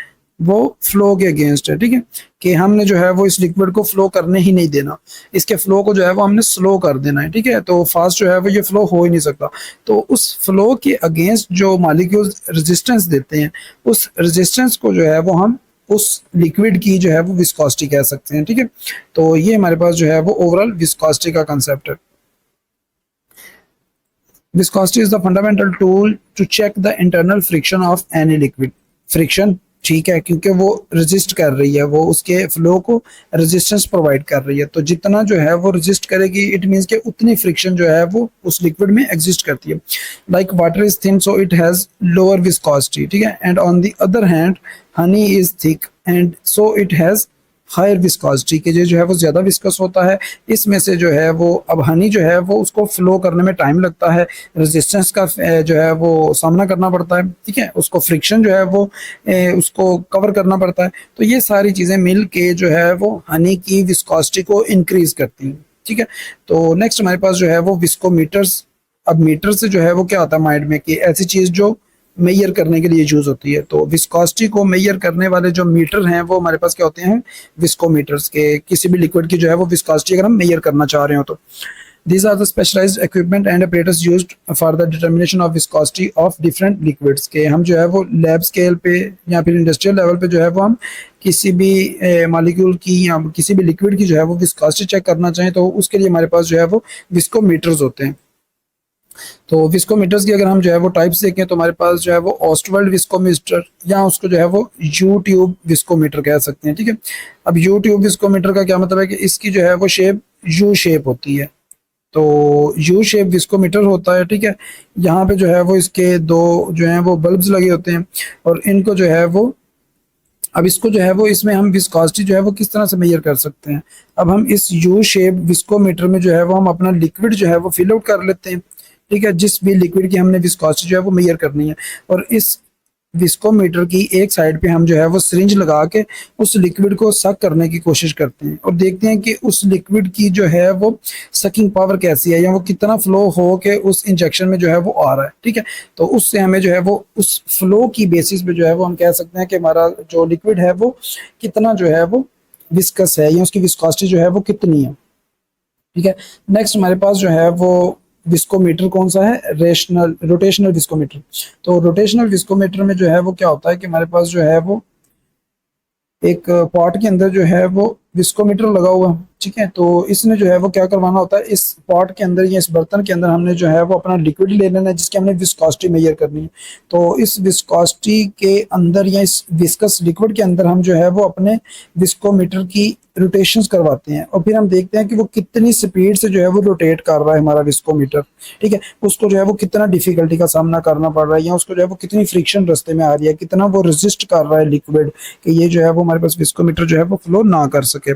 वो फ्लो के अगेंस्ट है, ठीक है। कि हमने जो है वो इस लिक्विड को फ्लो करने ही नहीं देना, इसके फ्लो को जो है वो हमने स्लो कर देना है, ठीक है। तो फास्ट जो है वो ये फ्लो हो ही नहीं सकता, तो उस फ्लो के अगेंस्ट जो मॉलिक्यूल्स रेजिस्टेंस देते हैं, उस रेजिस्टेंस को जो है वो हम उस लिक्विड की जो है वो विस्कोसिटी कह सकते हैं, ठीक है। तो ये हमारे पास जो है वो ओवरऑल विस्कोसिटी का कंसेप्ट है। Viscosity is the fundamental tool to check the internal friction of any liquid. Friction, ठीक है, क्योंकि वो रेजिस्ट कर रही है, वो उसके फ्लो को रेजिस्टेंस प्रोवाइड कर रही है, तो जितना जो है वो रेजिस्ट करेगी इट मींस कि उतनी फ्रिक्शन जो है वो उस लिक्विड में एग्जिस्ट करती है। Like water is thin so it has lower viscosity, ठीक है, and on the other hand honey is thick and so it has higher viscosity, के जो है वो ज़्यादा विस्कस होता है। इसमें से जो है वो अब हनी जो है वो उसको फ्लो करने में टाइम लगता है, रेजिस्टेंस का जो है वो सामना करना पड़ता है, ठीक है, उसको फ्रिक्शन जो है वो उसको कवर करना पड़ता है। तो ये सारी चीज़ें मिल के जो है वो हनी की विस्कोसिटी को इंक्रीज करती हैं, ठीक है। तो नेक्स्ट हमारे पास जो है वो विस्कोमीटर्स। अब मीटर से जो है वो क्या आता है माइंड में, कि ऐसी चीज़ जो मेजर करने के लिए यूज होती है। तो विस्कोसिटी को मेजर करने वाले जो मीटर हैं वो हमारे पास क्या होते हैं, विस्कोमीटर्स के। किसी भी लिक्विड की जो है वो विस्कोसिटी अगर हम मेजर करना चाह रहे हो तो these are the specialized equipment and apparatus used for the determination of viscosity of different liquids, के हम जो है वो लैब स्केल पे या फिर इंडस्ट्रियल लेवल पे जो है वो हम किसी भी मॉलिक्यूल की या किसी भी लिक्विड की जो है वो विस्कोसिटी चेक करना चाहें तो उसके लिए हमारे पास जो है वो विस्कोमीटर्स होते हैं। तो विस्कोमीटर्स की अगर हम जो है वो टाइप्स देखें तो हमारे पास जो है वो ऑस्टवर्ल्ड विस्कोमीटर, या उसको जो है वो यू ट्यूब विस्कोमीटर कह सकते हैं, ठीक है। अब यू ट्यूब विस्कोमीटर का क्या मतलब है, कि इसकी जो है वो शेप यू शेप होती है, तो यू शेप विस्कोमीटर होता है, ठीक है। यहाँ पे जो है वो इसके दो जो है वो बल्ब्स लगे होते हैं, और इनको जो है वो अब इसको जो है वो इसमें हम विस्कोसिटी जो है वो किस तरह से मेजर कर सकते हैं। अब हम इस यू शेप विस्कोमीटर में जो है वो हम अपना लिक्विड जो है वो फिल आउट कर लेते हैं, ठीक है, जिस भी लिक्विड की हमने विस्कोसिटी जो है वो मेजर करनी है, और इस विस्कोमीटर की एक साइड पे हम जो है वो सिरिंज लगा के उस लिक्विड को सक करने की कोशिश करते हैं और देखते हैं कि उस लिक्विड की जो है वो सकिंग पावर कैसी है या वो कितना फ्लो हो के उस इंजेक्शन में जो है वो आ रहा है। ठीक है, तो उससे हमें जो है वो उस फ्लो की बेसिस पे जो है वो हम कह सकते हैं कि हमारा जो लिक्विड है वो कितना जो है वो विस्कस है या उसकी विस्कोसिटी जो है वो कितनी है। ठीक है, नेक्स्ट हमारे पास जो है वो विस्कोमीटर कौन सा है, रोटेशनल विस्कोमीटर। तो रोटेशनल विस्कोमीटर में जो है वो क्या होता है कि हमारे पास जो है वो एक पॉट के अंदर जो है वो विस्कोमीटर लगा हुआ है। ठीक है, तो इसने जो है वो क्या करवाना होता है, इस पॉट के अंदर या इस बर्तन के अंदर हमने जो है वो अपना लिक्विड ले लेना है जिसकी हमने विस्कोसिटी मेजर करनी है। तो इस विस्कोसिटी के अंदर या इस विस्कस लिक्विड के अंदर हम जो है वो अपने विस्कोमीटर की रोटेशंस करवाते हैं और फिर हम देखते हैं कि वो कितनी स्पीड से जो है वो रोटेट कर रहा है हमारा विस्कोमीटर। ठीक है, उसको जो है वो कितना डिफिकल्टी का सामना करना पड़ रहा है या उसको जो है वो कितनी फ्रिक्शन रास्ते में आ रही है, कितना वो रेजिस्ट कर रहा है लिक्विड कि ये जो है वो हमारे पास विस्कोमीटर जो है वो फ्लो ना कर सके।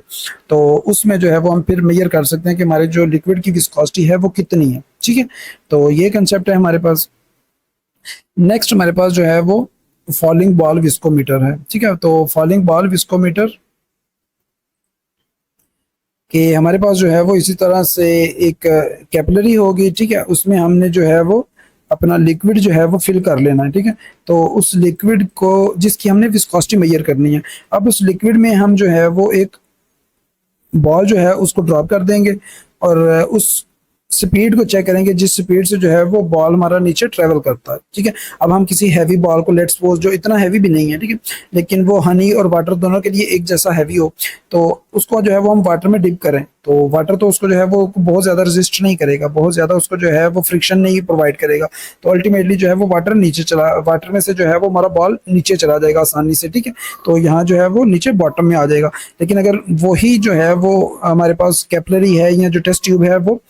तो उसमें जो है वो हम फिर मेजर कर सकते हैं कि हमारे जो लिक्विड की विस्कोसिटी है वो कितनी है। ठीक है, तो ये कंसेप्ट है हमारे पास। नेक्स्ट हमारे पास जो है वो फॉलिंग बॉल विस्कोमीटर है। ठीक है, तो फॉलिंग बॉल विस्कोमीटर कि हमारे पास जो है वो इसी तरह से एक कैपिलरी होगी। ठीक है, उसमें हमने जो है वो अपना लिक्विड जो है वो फिल कर लेना है। ठीक है, तो उस लिक्विड को जिसकी हमने विस्कोसिटी मेजर करनी है, अब उस लिक्विड में हम जो है वो एक बॉल जो है उसको ड्रॉप कर देंगे और उस स्पीड को चेक करेंगे जिस स्पीड से जो है वो बॉल हमारा नीचे ट्रेवल करता है। ठीक है, अब हम किसी हैवी बॉल को लेट्स सपोज जो इतना हैवी भी नहीं है, ठीक है, लेकिन वो हनी और वाटर दोनों के लिए एक जैसा हैवी हो, तो उसको जो है वो हम वाटर में डिप करें तो वाटर तो उसको जो है वो बहुत ज़्यादा रेजिस्ट नहीं करेगा, बहुत ज़्यादा उसको जो है वो फ्रिक्शन नहीं प्रोवाइड करेगा। तो अल्टीमेटली जो है वो वाटर में से जो है वो हमारा बॉल नीचे चला जाएगा आसानी से। ठीक है, तो यहाँ जो है वो नीचे बॉटम में आ जाएगा। लेकिन अगर वही जो है वो हमारे पास कैपिलरी है या जो टेस्ट ट्यूब है वो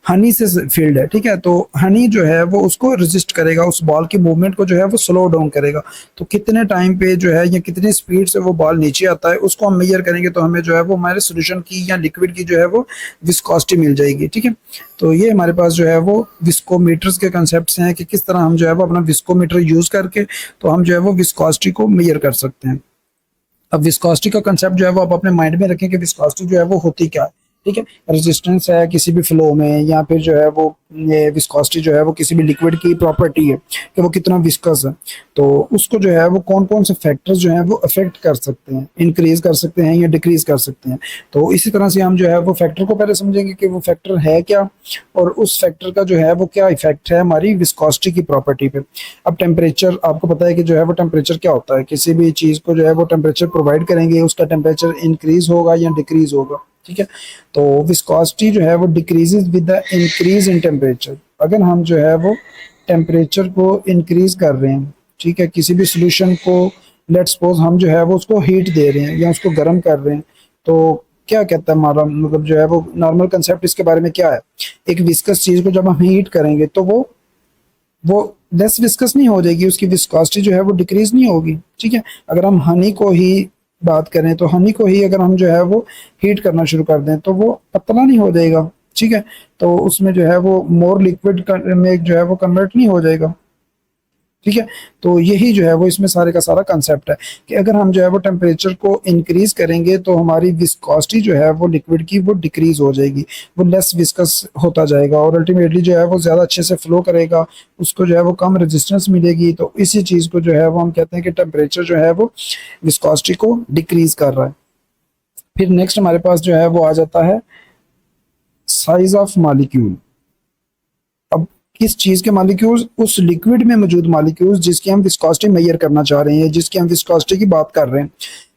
हनी से फील्ड है, ठीक है, तो हनी जो है वो उसको रेजिस्ट करेगा, उस बॉल की मूवमेंट को जो है वो स्लो डाउन करेगा। तो कितने टाइम पे जो है या कितनी स्पीड से वो बॉल नीचे आता है उसको हम मेजर करेंगे तो हमें जो है वो हमारे सोल्यूशन की या लिक्विड की जो है वो विस्कोसिटी मिल जाएगी। ठीक है, तो ये हमारे पास जो है वो विस्कोमीटर्स के कंसेप्ट हैं कि किस तरह हम जो है वो अपना विस्कोमीटर यूज करके तो हम जो है वो विस्कोसिटी को मेजर कर सकते हैं। अब विस्कोसिटी का कंसेप्ट जो है वो आप अपने माइंड में रखें कि विस्कोसिटी जो है वो होती क्या है। ठीक है, रेजिस्टेंस है किसी भी फ्लो में या फिर जो है वो ये विस्कोसिटी जो है वो किसी भी लिक्विड की प्रॉपर्टी है कि वो कितना विस्कस है। तो उसको जो है वो कौन कौन से फैक्टर्स जो है वो अफेक्ट कर सकते हैं, इंक्रीज कर सकते हैं या डिक्रीज कर सकते हैं। तो इसी तरह से हम जो है वो फैक्टर को पहले समझेंगे कि वो फैक्टर है क्या और उस फैक्टर का जो है वो क्या इफेक्ट है हमारी विस्कोसिटी की प्रॉपर्टी पे। अब टेम्परेचर आपको पता है कि जो है वो टेम्परेचर क्या होता है, किसी भी चीज़ को जो है वो टेम्परेचर प्रोवाइड करेंगे उसका टेम्परेचर इंक्रीज होगा या डिक्रीज होगा। ठीक है, तो विस्कोसिटी जो है वो decreases with the increase in temperature. अगर हम जो है वो टेम्परेचर को इंक्रीज कर रहे हैं, ठीक है, किसी भी सोल्यूशन को लेट्स सपोज हम जो है वो उसको हीट दे रहे हैं या उसको गर्म कर रहे हैं, तो क्या कहता है हमारा मतलब जो है वो नॉर्मल कंसेप्ट इसके बारे में क्या है। एक विस्कस चीज़ को जब हम हीट करेंगे तो वो लेस विस्कस नहीं हो जाएगी, उसकी विस्कोसिटी जो है वो डिक्रीज नहीं होगी। ठीक है, अगर हम हनी को ही बात करें तो हनी को ही अगर हम जो है वो हीट करना शुरू कर दें तो वो पतला नहीं हो जाएगा। ठीक है, तो उसमें जो है वो मोर लिक्विड में जो है वो कन्वर्ट नहीं हो जाएगा। ठीक है, तो यही जो है वो इसमें सारे का सारा कंसेप्ट है कि अगर हम जो है वो टेम्परेचर को इंक्रीज करेंगे तो हमारी विस्कोसिटी जो है वो लिक्विड की वो डिक्रीज हो जाएगी, वो लेस विस्कस होता जाएगा और अल्टीमेटली जो है वो ज़्यादा अच्छे से फ्लो करेगा, उसको जो है वो कम रेजिस्टेंस मिलेगी। तो इसी चीज़ को जो है वो हम कहते हैं कि टेम्परेचर जो है वो विस्कोसिटी को डिक्रीज कर रहा है। फिर नेक्स्ट हमारे पास जो है वो आ जाता है साइज ऑफ मॉलिक्यूल। अब किस चीज़ के मॉलिक्यूल्स, उस लिक्विड में मौजूद मॉलिक्यूल्स जिसकी हम विस्कोसिटी मेजर करना चाह रहे हैं, जिसकी हम विस्कोसिटी की बात कर रहे हैं।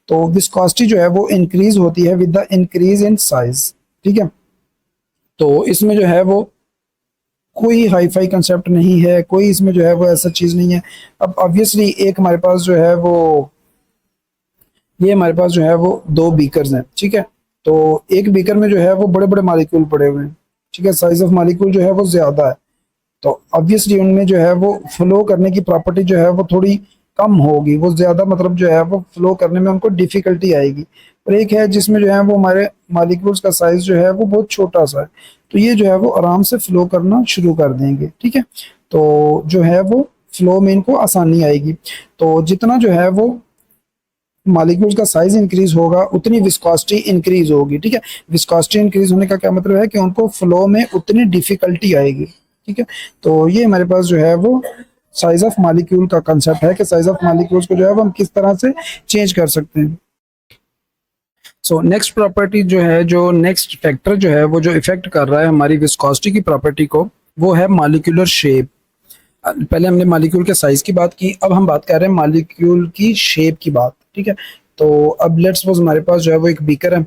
तो विस्कोसिटी जो है वो इंक्रीज होती है with the increase in size. ठीक है, तो इसमें जो है वो कोई हाई फाई कंसेप्ट नहीं है, कोई इसमें जो है वो ऐसा चीज़ नहीं है। अब ऑब्वियसली एक हमारे पास जो है वो ये हमारे पास जो है वो दो बीकर्स हैं। ठीक है, तो एक बीकर में जो है वो बड़े बड़े मॉलिक्यूल पड़े हुए हैं। ठीक है, साइज ऑफ मॉलिक्यूल जो है वो ज़्यादा है, तो ऑब्वियसली उनमें जो है वो फ्लो करने की प्रॉपर्टी जो है वो थोड़ी कम होगी, वो ज़्यादा मतलब जो है वो फ्लो करने में उनको डिफ़िकल्टी आएगी। और एक है जिसमें जो है वो हमारे मॉलिक्यूल्स का साइज़ जो है वो बहुत छोटा सा है, तो ये जो है वो आराम से फ्लो करना शुरू कर देंगे। ठीक है, तो जो है वो फ्लो में इनको आसानी आएगी। तो जितना जो है वो मॉलिक्यूल्स का साइज इंक्रीज होगा उतनी विस्कोसिटी इंक्रीज होगी। ठीक है, विस्कोसिटी इंक्रीज होने का क्या मतलब है कि उनको फ्लो में उतनी डिफिकल्टी आएगी। ठीक है, तो ये हमारे पास जो है वो साइज ऑफ मॉलिक्यूल का कंसेप्ट है कि साइज ऑफ मॉलिक्यूल्स को जो है वो हम किस तरह से चेंज कर सकते हैं। सो नेक्स्ट प्रॉपर्टी जो है, जो नेक्स्ट फैक्टर जो है वो जो इफेक्ट कर रहा है हमारी विस्कोसिटी की प्रॉपर्टी को, वो है मॉलिक्यूलर शेप। पहले हमने मॉलिक्यूल के साइज की बात की, अब हम बात कर रहे हैं मॉलिक्यूल की शेप की बात। ठीक है, तो अब लेट्स सपोज हमारे पास जो है वो एक बीकर है,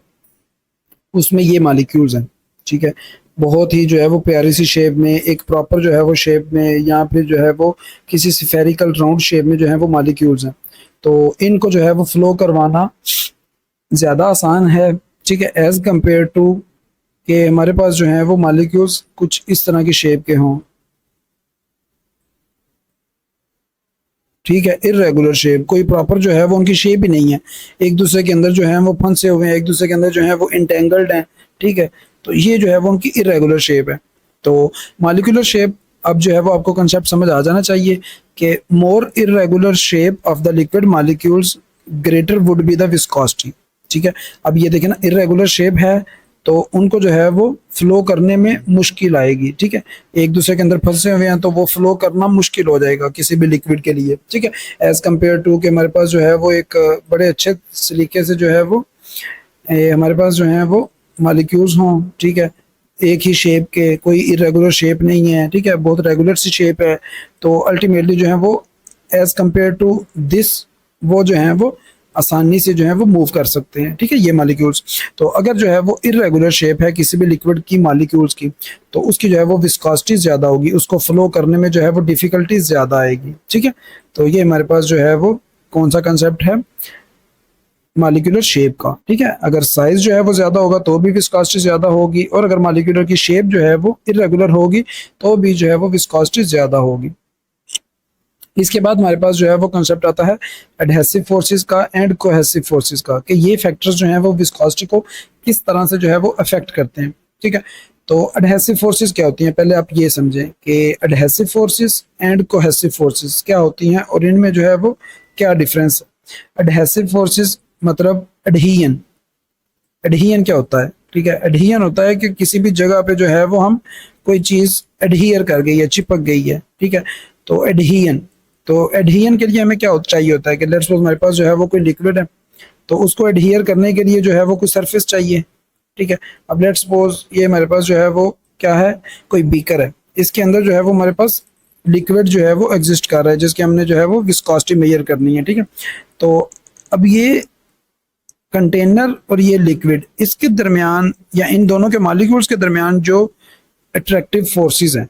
उसमें ये मॉलिक्यूल्स हैं। ठीक है, बहुत ही जो है वो प्यारी सी शेप में, एक प्रॉपर जो है वो शेप में, या फिर जो है वो किसी स्फेरिकल राउंड शेप में जो है वो मॉलिक्यूल्स हैं। तो इनको जो है वो फ्लो करवाना ज़्यादा आसान है। ठीक है, एज कंपेयर टू कि हमारे पास जो है वो मॉलिक्यूल्स कुछ इस तरह की शेप के हों। ठीक है, इरेगुलर शेप, कोई प्रॉपर जो है वो उनकी शेप ही नहीं है, एक दूसरे के अंदर जो है वो फंसे हुए हैं, एक दूसरे के अंदर जो है वो इंटेंगल्ड हैं। ठीक है, तो ये जो है वो उनकी इरेगुलर शेप है। तो मॉलिक्यूलर शेप, अब जो है वो आपको कंसेप्ट समझ आ जाना चाहिए कि more irregular shape of the liquid molecules greater would be the viscosity. ठीक है, अब ये देखें ना, इरेगुलर शेप है तो उनको जो है वो फ्लो करने में मुश्किल आएगी। ठीक है, एक दूसरे के अंदर फंसे हुए हैं तो वो फ्लो करना मुश्किल हो जाएगा किसी भी लिक्विड के लिए। ठीक है, एज कंपेयर टू कि हमारे पास जो है वो एक बड़े अच्छे तरीके से जो है वो हमारे पास जो है वो मॉलिक्यूल्स हों। ठीक है, एक ही शेप के, कोई इरेगुलर शेप नहीं है। ठीक है, बहुत रेगुलर सी शेप है। तो अल्टीमेटली जो है वो एज कंपेयर टू दिस, वो जो है वो आसानी से जो है वो मूव कर सकते हैं। ठीक है, ये मॉलिक्यूल्स। तो अगर जो है वो इरेगुलर शेप है किसी भी लिक्विड की मॉलिक्यूल्स की, तो उसकी जो है वो विस्कोसिटी ज़्यादा होगी, उसको फ्लो करने में जो है वो डिफ़िकल्टीज ज़्यादा आएगी। ठीक है, तो ये हमारे पास जो है वो कौन सा कंसेप्ट है, मॉलिक्यूलर शेप का। ठीक है, अगर साइज जो है वो ज़्यादा होगा तो भी विस्कोसिटी ज़्यादा होगी, और अगर मॉलिक्यूलर की शेप जो है वो इरेगुलर होगी तो भी जो है वो विस्कोसिटी ज़्यादा होगी। इसके बाद हमारे पास जो है वो कंसेप्ट आता है एडहेसिव फोर्सेस का एंड कोहेसिव फोर्सेस का, कि ये फैक्टर्स जो हैं वो विस्कोसिटी को किस तरह से जो है वो अफेक्ट करते हैं। ठीक है, तो एडहेसिव फोर्सेस क्या होती हैं, पहले आप ये समझें कि adhesive forces and cohesive forces क्या होती हैं और इनमें जो है वो क्या डिफरेंस है। एडहेसिव फोर्सेस मतलब एडहीयन। एडहीयन क्या होता है, ठीक है, एडहीयन होता है कि किसी भी जगह पे जो है वो हम कोई चीज़ एडहियर कर गई है, चिपक गई है। ठीक है, तो एडहीयन, तो एडहीयन के लिए हमें क्या चाहिए होता है कि लेट्स सपोज हमारे पास जो है वो कोई लिक्विड है, तो उसको एडहियर करने के लिए जो है वो कोई सरफेस चाहिए। ठीक है, अब लेट्स सपोज ये हमारे पास जो है वो क्या है, कोई बीकर है, इसके अंदर जो है वो हमारे पास लिक्विड जो है वो एग्जिस्ट कर रहा है, जिसके हमने जो है वो विस्कोसिटी मेजर करनी है। ठीक है, तो अब ये कंटेनर और ये लिक्विड, इसके दरमियान या इन दोनों के मॉलिक्यूल्स के दरमियान जो अट्रैक्टिव फोर्सेस हैं,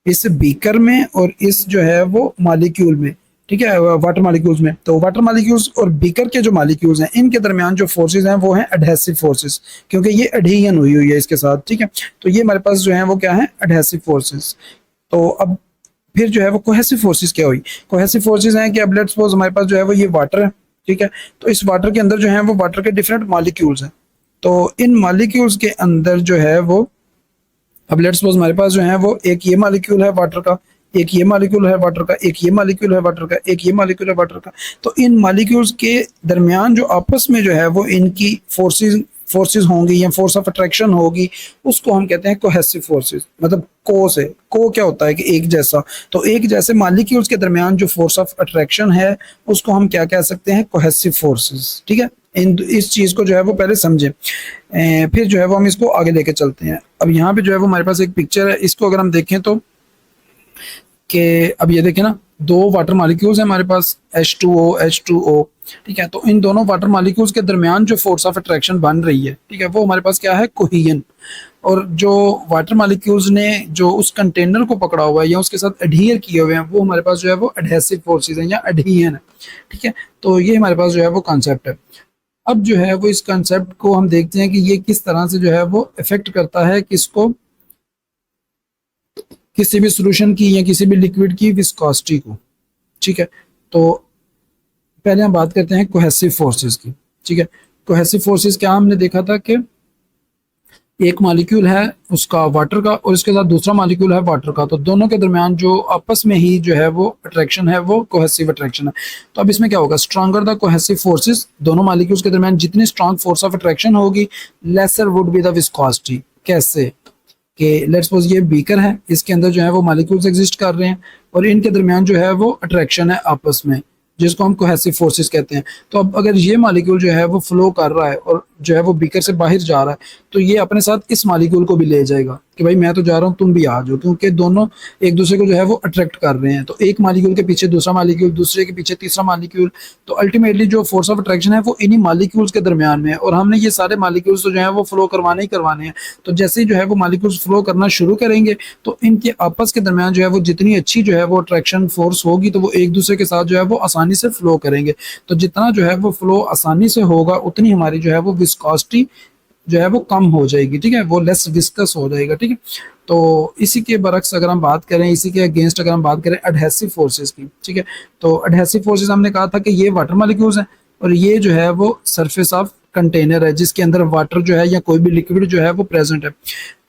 इस बीकर में और इस जो है वो मॉलिक्यूल में, ठीक है, वाटर मॉलिक्यूल्स में, तो वाटर मॉलिक्यूल्स और बीकर के जो मॉलिक्यूल्स हैं इनके दरमियान जो फोर्सेस हैं वो हैं एडहेसिव फोर्सेस, क्योंकि ये एडहीयन हुई हुई है इसके साथ। ठीक है, तो ये हमारे पास जो है वो क्या है, एडहेसिव फोर्सेस। तो अब फिर जो है वो कोहेसिव फोर्सेस क्या हुई, कोहेसिव फोर्सेस हैं कि अब लेट्स सपोज हमारे पास जो है वो ये वाटर है। ठीक है, तो इस वाटर के अंदर जो है वो वाटर के डिफरेंट मॉलिक्यूल्स हैं, तो इन मॉलिक्यूल्स के अंदर जो है वो, अब लेट्स सपोज हमारे पास जो है वो एक ये मॉलिक्यूल है वाटर का, एक ये मॉलिक्यूल है वाटर का, एक ये मॉलिक्यूल है वाटर का, एक ये मॉलिक्यूल है वाटर का। तो इन मॉलिक्यूल्स के दरमियान जो आपस में जो है वो इनकी फोर्सेस होंगी या फोर्स ऑफ अट्रैक्शन होगी, उसको हम कहते हैं कोहेसिव फोर्सेस। मतलब को से, को क्या होता है कि एक जैसा, तो एक जैसे मॉलिक्यूल्स के दरमियान जो फोर्स ऑफ अट्रैक्शन है उसको हम क्या कह सकते हैं, कोहेसिव फोर्सेस। ठीक है, इस चीज़ को जो है वो पहले समझें, फिर जो है वो हम इसको आगे लेके चलते हैं। अब यहाँ पे जो है वो हमारे पास एक पिक्चर है, इसको अगर हम देखें तो कि अब ये देखें ना, दो वाटर मॉलिक्यूल्स हैं हमारे पास, H2O H2O। ठीक है, तो इन दोनों वाटर मॉलिक्यूल्स के दरमियान जो फोर्स ऑफ अट्रैक्शन बन रही है, ठीक है, वो हमारे पास क्या है, कोहियन। और जो वाटर मॉलिक्यूल्स ने जो उस कंटेनर को पकड़ा हुआ है या उसके साथ एडहियर किए हुए हैं, वो हमारे पास जो है वो एडहेसिव फोर्सेस हैं या एडहियन है। ठीक है, तो ये हमारे पास जो है वो कॉन्सेप्ट है। अब जो है वो इस कॉन्सेप्ट को हम देखते हैं कि ये किस तरह से जो है वो इफेक्ट करता है किसको, किसी भी सॉल्यूशन की या किसी भी लिक्विड की विस्कोसिटी को। ठीक है, तो पहले हम बात करते हैं कोहेसिव फोर्सेस की। ठीक है, कोहेसिव फोर्सेस क्या हमने देखा था कि एक मॉलिक्यूल है उसका वाटर का और इसके साथ दूसरा मॉलिक्यूल है वाटर का, तो दोनों के दरमियान जो आपस में ही जो है वो अट्रैक्शन है वो कोहेसिव अट्रैक्शन है। तो अब इसमें क्या होगा, स्ट्रॉन्गर द कोहेसिव फोर्सेस, दोनों मॉलिक्यूल्स के दरमियान जितनी स्ट्रॉन्ग फोर्स ऑफ अट्रैक्शन होगी, lesser would be the viscosity. कैसे कि लेट्स सपोज ये बीकर है, इसके अंदर जो है वो मॉलिक्यूल्स एग्जिस्ट कर रहे हैं और इनके दरमियान जो है वो अट्रैक्शन है आपस में, जिसको हम कोहेसिव फोर्सेस कहते हैं। तो अब अगर ये मॉलिक्यूल जो है वो फ्लो कर रहा है और जो है वो बीकर से बाहर जा रहा है, तो ये अपने साथ इस मॉलिक्यूल को भी ले जाएगा कि भाई मैं तो जा रहा हूँ तुम भी आ जाओ, क्योंकि दोनों एक दूसरे को जो है वो अट्रैक्ट कर रहे हैं। तो एक मॉलिक्यूल के पीछे दूसरा मॉलिक्यूल, दूसरे के पीछे तीसरा मॉलिक्यूल, तो अल्टीमेटली जो फोर्स ऑफ अट्रैक्शन है वो इन्हीं मॉलिक्यूल्स के दरमियान में है और हमने ये सारे मॉलिक्यूल्स तो जो है वो फ्लो करवाने ही करवाने हैं। तो जैसे ही जो है वो मॉलिक्यूल्स फ्लो करना शुरू करेंगे तो इनके आपस के दरमियान जो है वो जितनी अच्छी जो है वो अट्रैक्शन फोर्स होगी, तो वो एक दूसरे के साथ जो है वो आसानी से फ्लो करेंगे। तो जितना जो है वो फ्लो आसानी से होगा उतनी हमारी जो है वो विस्कोसिटी जो है वो कम हो जाएगी, ठीक है, वो लेस विस्कस हो जाएगा, ठीक है। तो इसी के बरक्स अगर हम बात करें, इसी के अगेंस्ट अगर हम बात करें एडहेसिव फोर्सेस की, ठीक है, तो एडहेसिव फोर्सेस हमने कहा था कि ये वाटर मॉलिक्यूल्स हैं और ये जो है वो सरफेस ऑफ कंटेनर है जिसके अंदर वाटर जो है या कोई भी लिक्विड जो है वो प्रेजेंट है।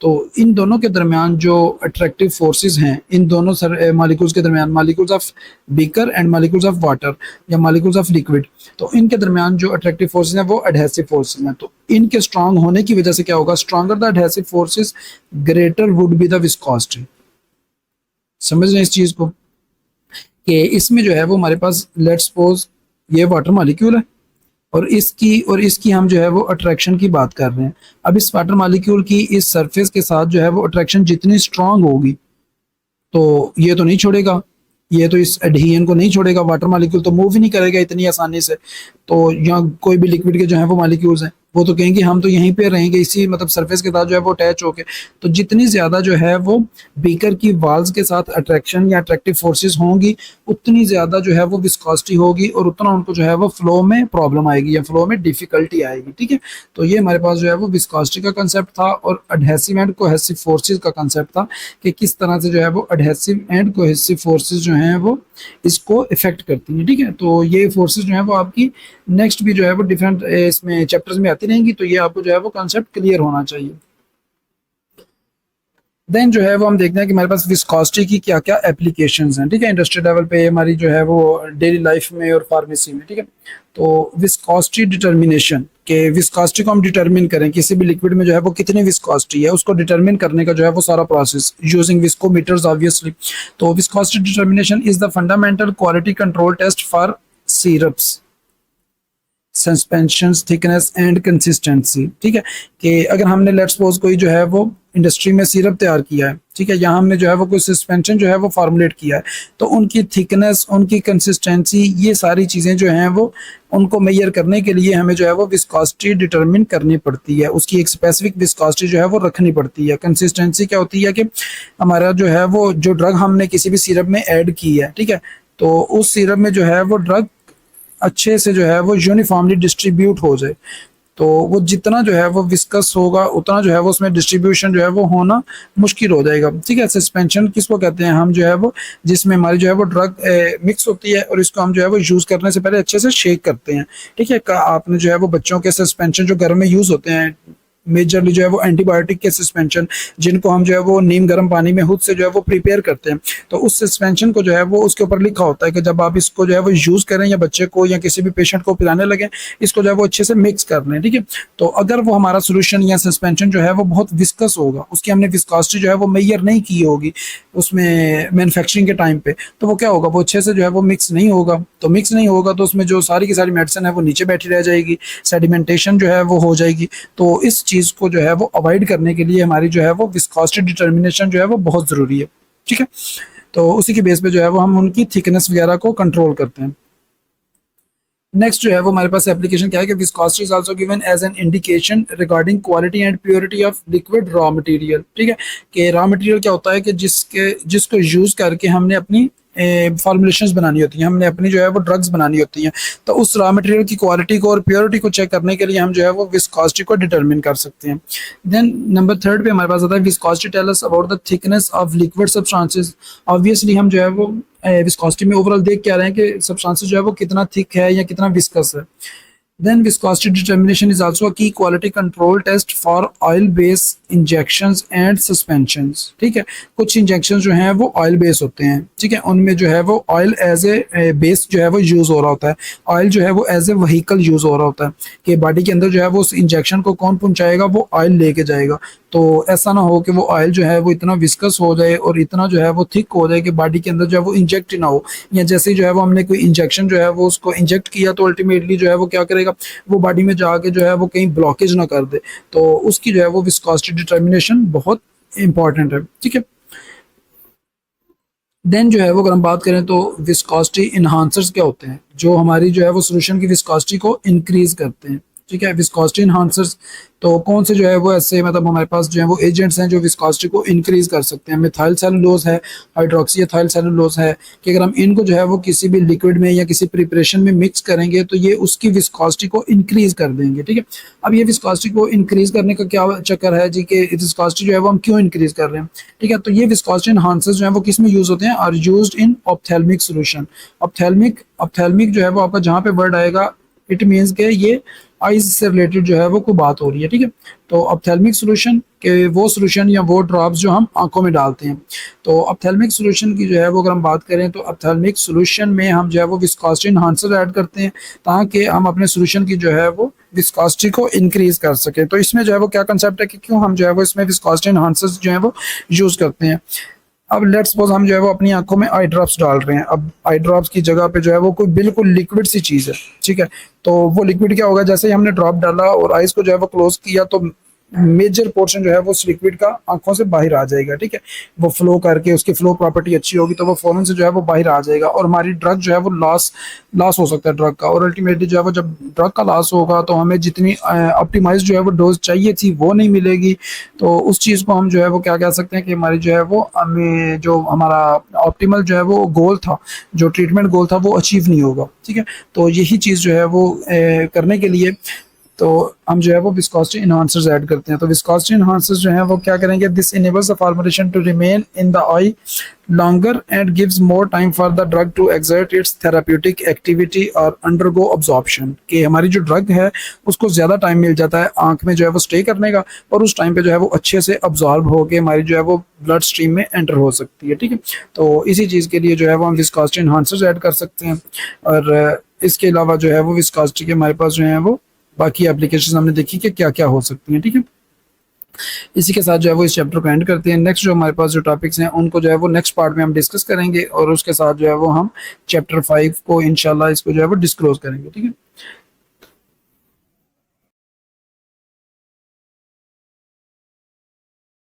तो इन दोनों के दरमियान जो अट्रैक्टिव फोर्सेस हैं, इन दोनों मॉलिक्यूल्स के दरमियान, molecules of beaker and molecules of water या मॉलिक्यूल्स ऑफ लिक्विड, तो इनके दरमियान जो अट्रैक्टिव फोर्सेस हैं वो एडहेसिव फोर्सेस हैं। तो इनके स्ट्रांग होने की वजह से क्या होगा, stronger the adhesive forces greater would be the viscosity. समझ रहे हैं इस चीज को कि इसमें जो है वो हमारे पास लेट्स सपोज ये वाटर मॉलिक्यूल है और इसकी हम जो है वो अट्रैक्शन की बात कर रहे हैं। अब इस वाटर मॉलिक्यूल की इस सरफेस के साथ जो है वो अट्रैक्शन जितनी स्ट्रांग होगी तो ये तो नहीं छोड़ेगा, ये तो इस एडहेशन को नहीं छोड़ेगा, वाटर मॉलिक्यूल तो मूव ही नहीं करेगा इतनी आसानी से। तो यहाँ कोई भी लिक्विड के जो है वो मॉलिक्यूल्स हैं वो तो कहेंगे हम तो यहीं पे रहेंगे, इसी मतलब सरफेस के साथ जो है वो अटैच होके। तो जितनी ज़्यादा जो है वो बीकर की वाल्स के साथ अट्रैक्शन या अट्रैक्टिव फोर्सेस होंगी, उतनी ज़्यादा जो है वो विस्कोसिटी होगी और उतना उनको जो है वो फ्लो में प्रॉब्लम आएगी या फ्लो में डिफिकल्टी आएगी, ठीक है। तो ये हमारे पास जो है वो विस्कोसिटी का कंसेप्ट था और एडहेसिव एंड कोहेसिव फोर्सेज का कंसेप्ट था कि किस तरह से जो है वो एडहेसिव एंड कोहेसिव फोर्सेज जो हैं वो इसको इफेक्ट करती हैं, ठीक है। तो ये फोर्सेज जो है वो आपकी नेक्स्ट भी जो है वो डिफरेंट इसमें चैप्टर्स में आती रहेंगी, तो ये आपको जो है वो कंसेप्ट क्लियर होना चाहिए। देन जो है वो हम देखते हैं कि हमारे पास विस्कोसिटी की क्या क्या एप्लीकेशंस हैं, ठीक है, इंडस्ट्री लेवल पे, हमारी जो है वो डेली लाइफ में और फार्मेसी में, ठीक है। तो विस्कोसिटी डिटर्मिनेशन के विस्कोसिटी को हम डिटरमिन करें, किसी भी लिक्विड में जो है वो कितनी विस्कोसिटी है उसको डिटरमिन करने का जो है वो सारा प्रोसेस यूजिंग विस्कोमीटर्स ऑब्वियसली। तो viscosity determination is the fundamental quality control test for syrups, suspension, thickness and consistency, ठीक है। कि अगर हमने लेट्स सपोज कोई जो है वो इंडस्ट्री में सिरप तैयार किया है, ठीक है, यहाँ हमने जो है वो कोई सस्पेंशन जो है वो फार्मुलेट किया है, तो उनकी थिकनेस, उनकी कंसिस्टेंसी, ये सारी चीज़ें जो हैं वो उनको मेजर करने के लिए हमें जो है वो विस्कोसिटी डिटरमिन करनी पड़ती है, उसकी एक स्पेसिफिक विस्कोसिटी जो है वो रखनी पड़ती है। कंसिस्टेंसी क्या होती है कि हमारा जो है वो जो ड्रग हमने किसी भी सिरप में ऐड की है, ठीक है, तो उस सिरप में जो है वो ड्रग अच्छे से जो है वो यूनिफॉर्मली डिस्ट्रीब्यूट हो जाए। तो वो जितना जो है वो विस्कस होगा उतना जो है वो उसमें डिस्ट्रीब्यूशन जो है वो होना मुश्किल हो जाएगा, ठीक है। सस्पेंशन किसको कहते हैं, हम जो है वो जिसमें हमारी जो है वो ड्रग मिक्स होती है और इसको हम जो है वो यूज़ करने से पहले अच्छे से शेक करते हैं, ठीक है। आपने जो है वो बच्चों के सस्पेंशन जो घर में यूज़ होते हैं मेजरली जो है वो एंटीबायोटिक के सस्पेंशन, जिनको हम जो है वो नीम गर्म पानी में खुद से जो है वो प्रिपेयर करते हैं, तो उस सस्पेंशन को जो है वो उसके ऊपर लिखा होता है कि जब आप इसको जो है वो यूज़ करें या बच्चे को या किसी भी पेशेंट को पिलाने लगे, इसको जो है वो अच्छे से मिक्स कर लें, ठीक है। तो अगर वो हमारा सोल्यूशन या सस्पेंशन जो है वो बहुत विस्कस होगा, उसकी हमने विस्कोसिटी जो है वो मेजर नहीं की होगी उसमें मैन्युफैक्चरिंग के टाइम पे, तो वो क्या होगा, वो अच्छे से जो है वो मिक्स नहीं होगा। तो मिक्स नहीं होगा तो उसमें जो सारी की सारी मेडिसिन है वो नीचे बैठी रह जाएगी, सेडिमेंटेशन जो है वो हो जाएगी। तो इस चीज़ को जो है वो अवॉइड करने के लिए हमारी जो है वो विस्कोसिटी डिटर्मिनेशन जो है वो बहुत ज़रूरी है, ठीक है। तो उसी के बेस पे जो है वो हम उनकी थिकनेस वगैरह को कंट्रोल करते हैं। नेक्स्ट जो है वो हमारे पास एप्लीकेशन क्या है कि viscosity is also given as an indication regarding quality and purity of liquid raw material, ठीक है। कि रॉ मटेरियल क्या होता है कि जिसको यूज़ करके हमने अपनी फॉर्मुलेशंस बनानी होती हैं, हमने अपनी जो है वो ड्रग्स बनानी होती हैं, तो उस रॉ मटेरियल की क्वालिटी को और प्योरिटी को चेक करने के लिए हम जो है वो विस्कोसिटी को डिटरमिन कर सकते हैं। देन नंबर 3 पे हमारे पास आता है viscosity tell us about the thickness of liquid substances. Obviously हम जो है वो विस्कोसिटी में ओवरऑल देख क्या रहे हैं कि सब्सटेंसेस जो है वो कितना थिक है या कितना विस्कस है। Then viscosity determination is also a key quality control test for oil based injections and suspensions। ठीक है, कुछ इंजेक्शन जो हैं वो ऑयल बेस होते हैं, ठीक है, उनमें जो है वो ऑयल एज ए बेस जो है वो यूज हो रहा होता है, ऑयल जो है वो एज ए व्हीकल यूज हो रहा होता है कि बॉडी के अंदर जो है वो उस इंजेक्शन को कौन पहुंचाएगा, वो ऑयल लेके जाएगा। तो ऐसा ना हो कि वो ऑयल जो है वो इतना विस्कस हो जाए और इतना जो है वो थिक हो जाए कि बॉडी के अंदर जो है वो इंजेक्ट ही ना हो, या जैसे ही जो है वो हमने कोई इंजेक्शन जो है वो उसको इंजेक्ट किया तो अल्टीमेटली जो है वो क्या करेगा, वो बॉडी में जाके जो है वो कहीं ब्लॉकेज ना कर दे। तो उसकी जो है वो विस्कोसिटी डिटर्मिनेशन बहुत इंपॉर्टेंट है, ठीक है। देन जो है वो अगर हम बात करें तो विस्कोसिटी इन्हांसर्स क्या होते हैं, जो हमारी जो है वो सोल्यूशन की विस्कोसिटी को इंक्रीज करते हैं, ठीक है। विस्कोसिटी इन्हांसर्स तो कौन से जो है वो ऐसे मतलब हमारे पास जो है वो एजेंट्स हैं जो विस्कोसिटी को इंक्रीज कर सकते हैं। मिथाइल सेलुलोज है, हाइड्रोक्सी एथाइल सेलुलोज है, कि अगर हम इनको जो है वो किसी भी लिक्विड में या किसी प्रिपरेशन में मिक्स करेंगे तो ये उसकी विस्कोसिटी को इंक्रीज कर देंगे, ठीक है। अब ये विस्कोसिटी को इंक्रीज करने का क्या चक्कर है जी, कि विस्कोसिटी जो है वो हम क्यों इंक्रीज कर रहे हैं, ठीक है। तो ये विस्कोसिटी इन्हांसर्स जो है वो किस में यूज होते हैं, are used in ophthalmic solution. Ophthalmic जो है वो आपका जहाँ पे वर्ड आएगा इट मीन्स के ये आइज से रिलेटेड जो है वो कोई बात हो रही है, ठीक है। तो ऑप्थेल्मिक सोल्यूशन के वो सोल्यूशन या वो ड्रॉप्स जो हम आंखों में डालते हैं, तो ऑप्थेल्मिक सोल्यूशन की जो है वो अगर हम बात करें तो ऑप्थेल्मिक सोल्यूशन में हम जो है वो विस्कोसिटी इन्हांसर ऐड करते हैं ताकि हम अपने सोल्यूशन की जो है वो विस्कोसिटी को इंक्रीज कर सके। तो इसमें जो है वो क्या कंसेप्ट है कि क्यों हम जो है वो इसमें विस्कोसिटी इन्हांसर्स जो है वो यूज करते हैं। अब लेट्स सपोज हम जो है वो अपनी आंखों में आई ड्रॉप्स डाल रहे हैं, अब आई ड्रॉप्स की जगह पे जो है वो कोई बिल्कुल लिक्विड सी चीज़ है, ठीक है। तो वो लिक्विड क्या होगा, जैसे ही हमने ड्रॉप डाला और आइज को जो है वो क्लोज किया तो मेजर पोर्शन जो है वो उस लिक्विड का आंखों से बाहर आ जाएगा, ठीक है। वो फ्लो करके उसकी फ्लो प्रॉपर्टी अच्छी होगी तो वो फौरन से जो है वो बाहर आ जाएगा और हमारी ड्रग जो है वो लॉस हो सकता है ड्रग का, और अल्टीमेटली जो है वो जब ड्रग का लॉस होगा तो हमें जितनी ऑप्टिमाइज जो है वो डोज चाहिए थी वो नहीं मिलेगी। तो उस चीज़ को हम जो है वो क्या कह सकते हैं कि हमारी जो है वो हमें जो हमारा ऑप्टिमल जो है वो गोल था, जो ट्रीटमेंट गोल था वो अचीव नहीं होगा, ठीक है। तो यही चीज़ जो है वो करने के लिए तो हम जो है वो विस्कोसिटी इन्हांसर्स ऐड करते हैं। तो विस्कोसिटी इन्हांसर्स जो है वो क्या करेंगे, this enables the formulation to remain in the eye longer and gives more time for the drug to exert its therapeutic activity और अंडरगो अब्जॉर्प्शन, कि हमारी जो ड्रग है उसको ज़्यादा टाइम मिल जाता है आंख में जो है वो स्टे करने का, और उस टाइम पे जो है वो अच्छे से अब्जॉर्ब होकर हमारी जो है वो ब्लड स्ट्रीम में एंटर हो सकती है, ठीक है। तो इसी चीज़ के लिए जो है वो हम विस्कोसिटी इन्हांसर्स ऐड कर सकते हैं। और इसके अलावा जो है वो विस्कोसिटी के हमारे पास जो है वो बाकी एप्लीकेशन हमने देखी कि क्या क्या हो सकती हैं, ठीक है। इसी के साथ जो है वो इस चैप्टर को एंड करते हैं। नेक्स्ट जो हमारे पास जो टॉपिक्स हैं उनको जो है वो नेक्स्ट पार्ट में हम डिस्कस करेंगे और उसके साथ जो है वो हम चैप्टर 5 को इंशाल्लाह इसको जो है वो डिस्क्लोज करेंगे, ठीक है।